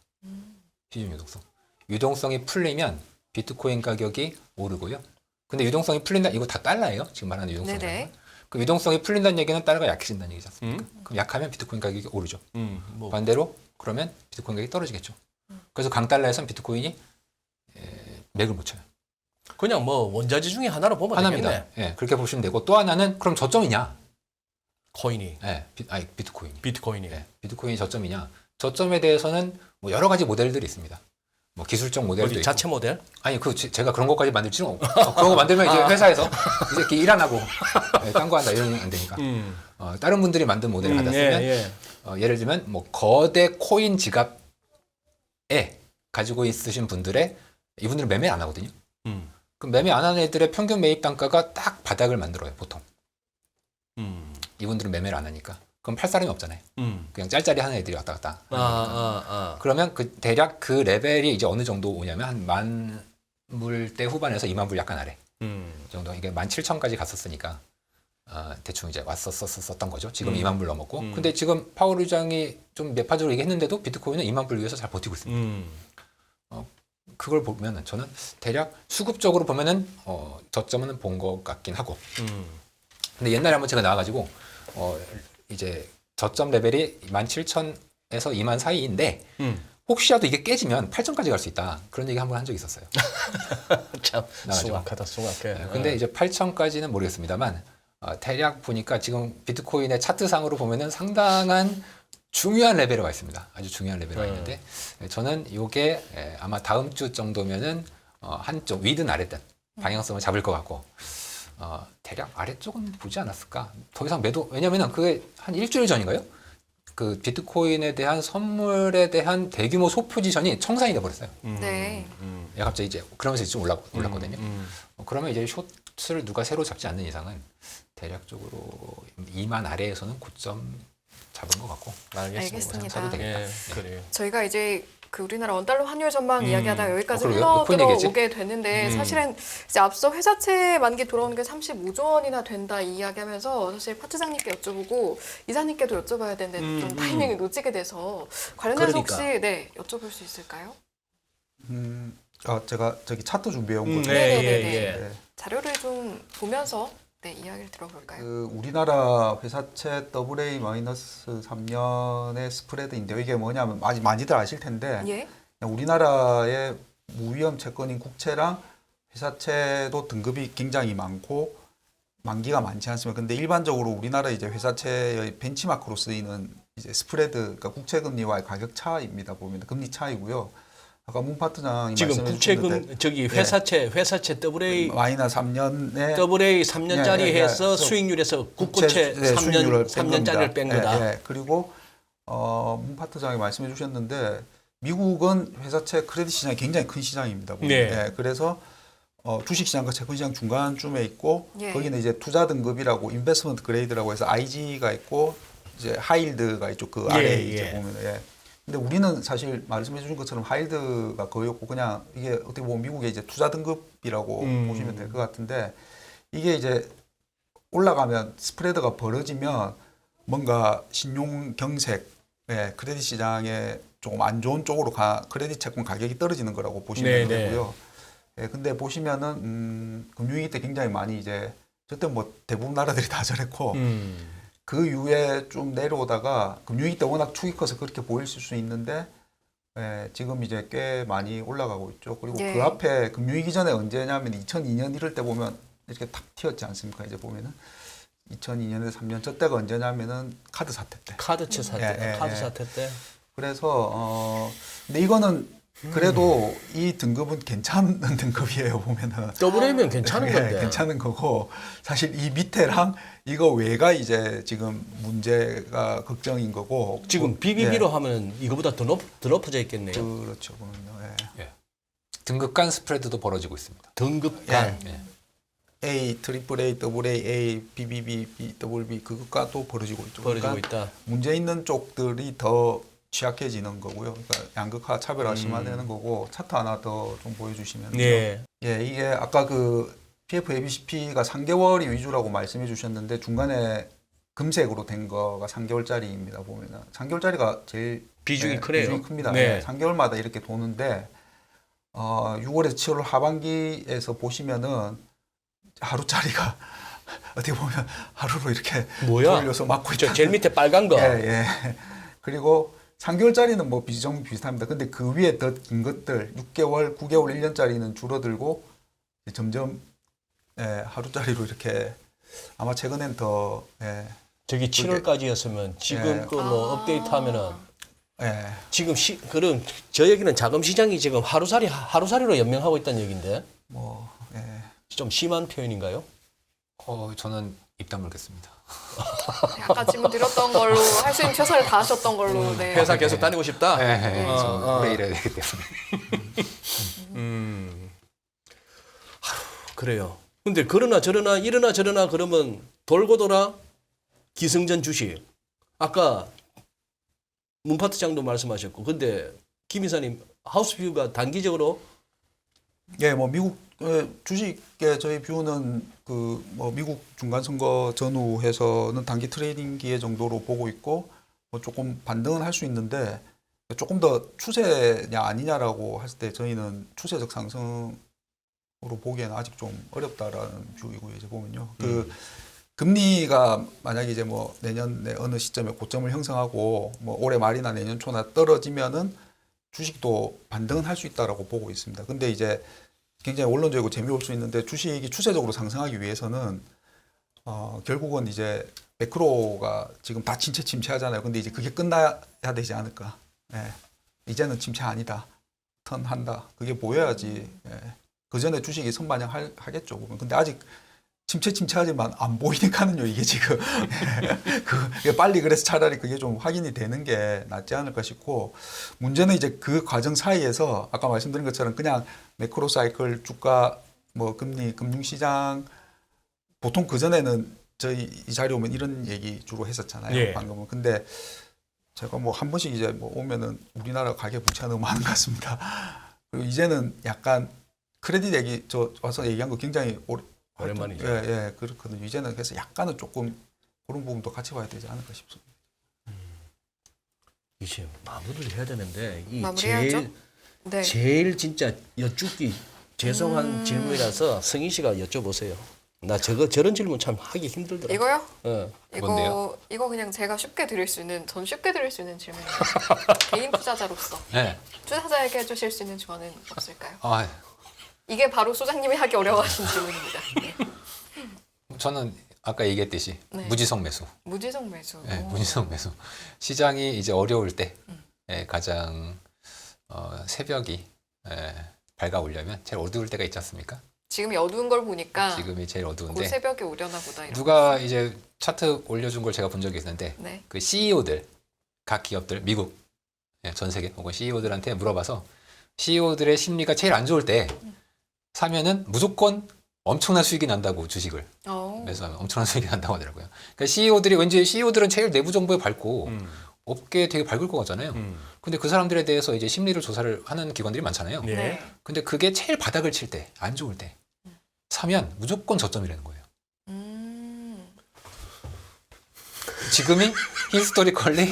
시중 유동성. 유동성이 풀리면 비트코인 가격이 오르고요. 근데 유동성이 풀린다 이거 다 달러예요. 지금 말하는 유동성이. 네네. 그 유동성이 풀린다는 얘기는 달러가 약해진다는 얘기지 않습니까? 그럼 약하면 비트코인 가격이 오르죠. 뭐. 반대로 그러면 비트코인 가격이 떨어지겠죠. 그래서 강달러에선 비트코인이 맥을 못 쳐요. 그냥 뭐 원자재 중에 하나로 보면 하나입니다. 되겠네. 예, 그렇게 보시면 되고 또 하나는 그럼 저점이냐? 코인이, 예, 비트코인이. 비트코인이. 예, 비트코인이 저점이냐? 저점에 대해서는 뭐 여러 가지 모델들이 있습니다. 뭐 기술적 모델도 어디 있고. 자체 모델? 아니 제가 그런 것까지 만들지는 없고 그런 거 만들면 이제 회사에서 이 새끼 일 안 하고 딴 거 한다 이러면 안 되니까 다른 분들이 만든 모델을 갖다 쓰면 예를 들면 뭐 거대 코인 지갑에 가지고 있으신 분들의 이분들은 매매 안 하거든요. 그럼 매매 안 하는 애들의 평균 매입 단가가 딱 바닥을 만들어요 보통. 이분들은 매매를 안 하니까. 그럼 팔 사람이 없잖아요. 그냥 짤짤이 하는 애들이 왔다 갔다. 그러면 그 대략 그 레벨이 이제 어느 정도 오냐면 한 10,000불대 후반에서 20,000불 약간 아래 정도. 이게 17,000까지 갔었으니까 대충 이제 왔었던 거죠. 지금 20,000불 넘었고. 근데 지금 파월 의장이 좀 매파적으로 얘기했는데도 비트코인은 20,000불 위에서 잘 버티고 있습니다. 그걸 보면은 저는 대략 수급적으로 보면은 저점은 본 것 같긴 하고. 근데 옛날에 한번 제가 나와가지고 이제 저점 레벨이 17,000에서 20,000 사이인데 혹시라도 이게 깨지면 8,000까지 갈 수 있다. 그런 얘기 한번 한 적이 있었어요. 참 나가죠. 숭악하다. 네, 근데 이제 8,000까지는 모르겠습니다만 대략 보니까 지금 비트코인의 차트상으로 보면은 상당한 중요한 레벨에 와 있습니다. 아주 중요한 레벨에 와 있는데 저는 이게 아마 다음 주 정도면은 한쪽 위든 아래든 방향성을 잡을 것 같고 대략 아래쪽은 보지 않았을까? 더 이상 매도, 왜냐면은 그게 한 일주일 전인가요? 그 비트코인에 대한 선물에 대한 대규모 소포지션이 청산이 돼버렸어요. 네. 야, 갑자기 이제 그러면서 좀 올랐거든요. 그러면 이제 숏을 누가 새로 잡지 않는 이상은 대략적으로 2만 아래에서는 고점 잡은 것 같고. 알겠습니다. 사도 되겠다. 예, 그래요. 저희가 이제 그 우리나라 원달러 환율 전망 이야기하다가 여기까지 그러게요. 몇 흘러들어오게 됐는데 사실은 이제 앞서 회사채 만기 돌아오는 게 35조 원이나 된다 이 이야기하면서 사실 파트장님께 여쭤보고 이사님께도 여쭤봐야 되는데 좀 타이밍을 놓치게 돼서 관련해서 그러니까. 혹시 네 여쭤볼 수 있을까요? 제가 저기 차트 준비해 온 거죠. 네네네. 네. 자료를 좀 보면서 네 이야기를 들어볼까요? 그 우리나라 회사채 AA-3년의 스프레드인데요. 이게 뭐냐면 많이들 아실 텐데 예. 우리나라의 무위험 채권인 국채랑 회사채도 등급이 굉장히 많고 만기가 많지 않습니다. 근데 일반적으로 우리나라 이제 회사채의 벤치마크로 쓰이는 이제 스프레드, 그러니까 국채금리와의 가격 차이입니다. 보면 금리 차이고요. 아까 문 파트장이 지금 말씀해 국채금 주셨는데 저기 회사채 AA 마이너스 3년에 AA 3년짜리 예, 예, 예. 해서 수익률에서 국고채 네, 수익률을 3년짜리를 뺀 거다. 예, 예. 그리고 문 파트장이 말씀해 주셨는데 미국은 회사채 크레딧 시장이 굉장히 큰 시장입니다. 보면. 네. 예, 그래서 주식 시장과 채권 시장 중간쯤에 있고 예. 거기는 이제 투자 등급이라고 인베스트먼트 그레이드라고 해서 IG가 있고 이제 하이힐드가 있죠. 그 예, 아래에 이제 예. 보면 예. 근데 우리는 사실 말씀해 주신 것처럼 하이힐드가 거의 없고 그냥 이게 어떻게 보면 미국의 이제 투자 등급이라고 보시면 될 것 같은데 이게 이제 올라가면 스프레드가 벌어지면 뭔가 신용 경색, 크레딧 시장에 조금 안 좋은 쪽으로 크레딧 채권 가격이 떨어지는 거라고 보시면 네, 되고요. 예, 근데 보시면은 금융위기 때 굉장히 많이 이제 저때 뭐 대부분 나라들이 다 저랬고 그 이후에 좀 내려오다가 금융위기 때 워낙 축이 커서 그렇게 보일 수 있는데 지금 이제 꽤 많이 올라가고 있죠. 그리고 예. 그 앞에 금융위기 전에 언제냐면 2002년 이럴 때 보면 이렇게 탁 튀었지 않습니까? 이제 보면은 2002년에서 3년 저 때가 언제냐면은 카드 사태 때. 카드채 사태, 예, 예, 카드 예. 사태 때. 그래서 근데 이거는 그래도 이 등급은 괜찮은 등급이에요. 보면은 AA면 괜찮은 예, 건데. 괜찮은 거고 사실 이 밑에랑 이거 외가 이제 지금 문제가 걱정인 거고 지금 BBB로 하면 이거보다 더 높아져 있겠네요. 그렇죠. 보면요. 예. 등급 간 스프레드도 벌어지고 있습니다. 등급 간. A, AAA, AA, BBB, BBB 그것과 또 벌어지고 있죠. 벌어지고 그러니까 있다. 문제 있는 쪽들이 더 취약해지는 거고요. 그러니까 양극화 차별화 심화되는 거고 차트 하나 더 좀 보여주시면 네. 예, 이게 아까 그 PF ABCP가 3개월이 위주라고 말씀해 주셨는데 중간에 금색으로 된 거가 3개월짜리입니다. 보면은 3개월짜리가 제일 비중이 크네요. 비중이 큽니다. 네. 3개월마다 이렇게 도는데 6월에서 7월 하반기에서 보시면은 하루짜리가 어떻게 보면 하루로 이렇게 뭐야? 돌려서 막고 있다. 저 제일 밑에 빨간 거. 예, 예. 그리고 3개월짜리는 뭐 비슷합니다. 근데 그 위에 더 긴 것들 6개월, 9개월, 1년짜리는 줄어들고 점점 하루짜리로 이렇게 아마 최근엔 더 저기 7월까지였으면 지금 예. 그 뭐 업데이트하면은 예. 지금 그럼 저 얘기는 자금 시장이 지금 하루살이로 연명하고 있다는 얘기인데 뭐 예. 좀 심한 표현인가요? 저는 입 다물겠습니다. 네, 아까 질문 드렸던 걸로 할 수 있는 최선을 다하셨던 걸로. 네. 회사 계속 다니고 싶다. 네, 어, 어. 오래 일해야 되기 때문에. 그래요. 근데 그러나 저러나 이러나 저러나 그러면 돌고 돌아 기승전 주식. 아까 문파트장도 말씀하셨고, 근데 김 이사님 하우스뷰가 단기적으로 예, 뭐 미국 주식의 저희 뷰는 그 뭐 미국 중간 선거 전후해서는 단기 트레이딩 기회 정도로 보고 있고 뭐 조금 반등은 할 수 있는데 조금 더 추세냐 아니냐라고 했을 때 저희는 추세적 상승으로 보기에는 아직 좀 어렵다라는 뷰이고요. 이제 보면요. 그 금리가 만약에 이제 뭐 내년에 어느 시점에 고점을 형성하고 뭐 올해 말이나 내년 초나 떨어지면은 주식도 반등은 할 수 있다라고 보고 있습니다. 근데 이제 굉장히 원론적이고 재미올 수 있는데 주식이 추세적으로 상승하기 위해서는 결국은 이제 매크로가 지금 다 침체하잖아요. 근데 이제 그게 끝나야 되지 않을까. 예. 이제는 침체 아니다. 턴한다. 그게 보여야지. 예. 그 전에 주식이 선반영 하겠죠. 근데 아직 침체하지만 안 보이니까는요. 이게 지금 그게 빨리 그래서 차라리 그게 좀 확인이 되는 게 낫지 않을까 싶고 문제는 이제 그 과정 사이에서 아까 말씀드린 것처럼 그냥 매크로 사이클 주가 뭐 금리 금융시장 보통 그 전에는 저희 이 자리 오면 이런 얘기 주로 했었잖아요. 예. 방금은 근데 제가 뭐 한 번씩 이제 뭐 오면은 우리나라 가계 부채가 너무 많은 것 같습니다. 그리고 이제는 약간 크레딧 얘기 저 와서 얘기한 거 굉장히 오랜만이죠. 예, 그렇거든요. 이제는 그래서 약간은 조금 그런 부분도 같이 봐야 되지 않을까 싶습니다. 이제 마무리를 해야 되는데 이 마무리해야죠. 네. 제일 진짜 여쭙기 죄송한 질문이라서 승희 씨가 여쭤보세요. 나 저런 질문 참 하기 힘들더라. 이거요? 뭔데요? 이거 그냥 제가 쉽게 드릴 수 있는 질문이에요. 개인 투자자로서 네. 투자자에게 해주실 수 있는 조언은 없을까요? 아, 이게 바로 소장님이 하기 어려워하신 질문입니다. 네. 저는 아까 얘기했듯이 네. 무지성 매수. 무지성 매수. 네, 무지성 매수. 시장이 이제 어려울 때 가장 새벽이 밝아오려면 제일 어두울 때가 있지 않습니까? 지금이 어두운 걸 보니까 지금이 제일 그 어두운데 새벽에 오려나 보다. 이런. 누가 이제 차트 올려준 걸 제가 본 적이 있는데 네. 그 CEO들 각 기업들 미국 전 세계 혹은 CEO들한테 물어봐서 CEO들의 심리가 제일 안 좋을 때 사면은 무조건 엄청난 수익이 난다고 주식을 매수하면 엄청난 수익이 난다고 하더라고요. 그러니까 CEO들이 왠지 CEO들은 제일 내부 정보에 밝고 업계에 되게 밝을 것 같잖아요. 근데 그 사람들에 대해서 이제 심리를 조사를 하는 기관들이 많잖아요. 네. 네. 근데 그게 제일 바닥을 칠 때, 안 좋을 때 사면 무조건 저점이라는 거예요. 지금이 히스토리컬리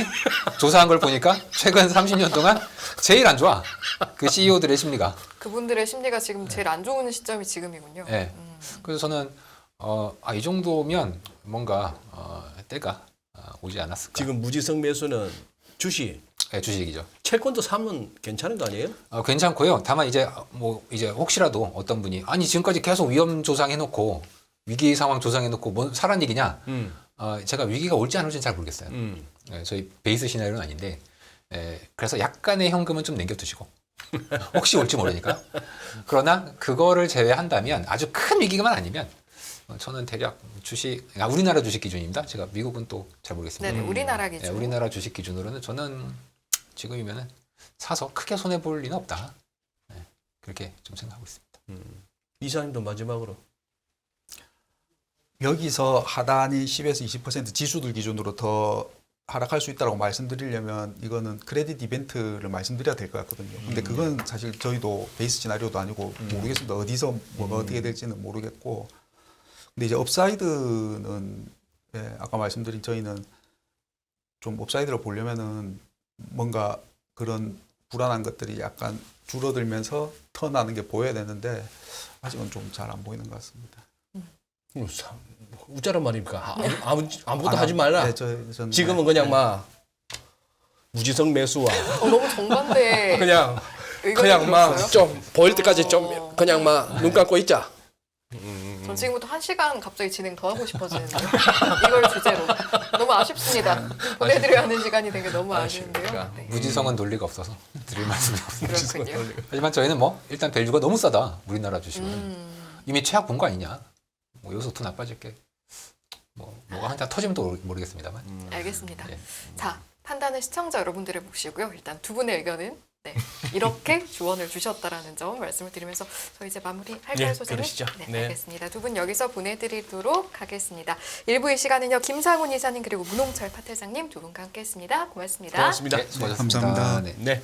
조사한 걸 보니까 최근 30년 동안 제일 안 좋아. 그 CEO들의 심리가. 그분들의 심리가 지금 제일 안 좋은 시점이 지금이군요. 네. 그래서 저는 이 정도면 뭔가 때가 오지 않았을까. 지금 무지성 매수는 주식, 네, 주식이죠. 채권도 사면 괜찮은 거 아니에요? 괜찮고요. 다만 이제 혹시라도 어떤 분이 아니 지금까지 계속 위험 조상해놓고 위기 상황 조상해놓고 뭐 사란 얘기냐? 제가 위기가 올지 안 올지는 잘 모르겠어요. 네, 저희 베이스 시나리오는 아닌데 그래서 약간의 현금은 좀 남겨두시고 혹시 올지 모르니까. 그러나 그거를 제외한다면 아주 큰 위기가만 아니면 저는 대략 주식, 우리나라 주식 기준입니다. 제가 미국은 또 잘 모르겠습니다. 네네, 우리나라 기준. 네, 우리나라 주식 기준으로는 저는 지금이면은 사서 크게 손해 볼 리는 없다. 네, 그렇게 좀 생각하고 있습니다. 이사님도 마지막으로. 여기서 하단이 10에서 20% 지수들 기준으로 더 하락할 수 있다고 말씀드리려면 이거는 크레딧 이벤트를 말씀드려야 될 것 같거든요. 근데 그건 사실 저희도 베이스 시나리오도 아니고 모르겠습니다. 어디서 뭐가 어떻게 될지는 모르겠고. 근데 이제 업사이드는 아까 말씀드린 저희는 좀 업사이드를 보려면은 뭔가 그런 불안한 것들이 약간 줄어들면서 턴하는 게 보여야 되는데 아직은 좀 잘 안 보이는 것 같습니다. 웃자란 말입니까? 아무것도 하지 말라. 네, 저는 지금은 그냥 막 무지성 매수와 너무 정반대 그냥 의견이 막 들었어요. 좀 보일 때까지 좀 그냥 막 눈 감고 있자. 전 지금부터 1시간 갑자기 진행 더 하고 싶어지는데요. 이걸 주제로. 너무 아쉽습니다. 보내드려야 하는 시간이 된 게 너무 아쉬운데요. 아쉽니까? 네. 무지성은 논리가 없어서 드릴 말씀이 없습니다. 그렇군요. 하지만 저희는 뭐 일단 밸류가 너무 싸다. 우리나라 주식은 이미 최악 본 거 아니냐. 뭐 여기서 더 나빠질 게 뭐가 한자 터지면 또 모르겠습니다만. 알겠습니다. 예. 자, 판단은 시청자 여러분들의 몫이고요. 일단 두 분의 의견은 이렇게 조언을 주셨다라는 점 말씀을 드리면서 저희 이제 마무리할까요, 네, 소장님? 그러시죠. 네, 네. 알겠습니다. 두 분 여기서 보내드리도록 하겠습니다. 1부 이 시간은요, 김상훈 이사님 그리고 문홍철 파트장님 두 분과 함께했습니다. 고맙습니다. 고맙습니다. 네, 수고하셨습니다. 감사합니다. 네. 네.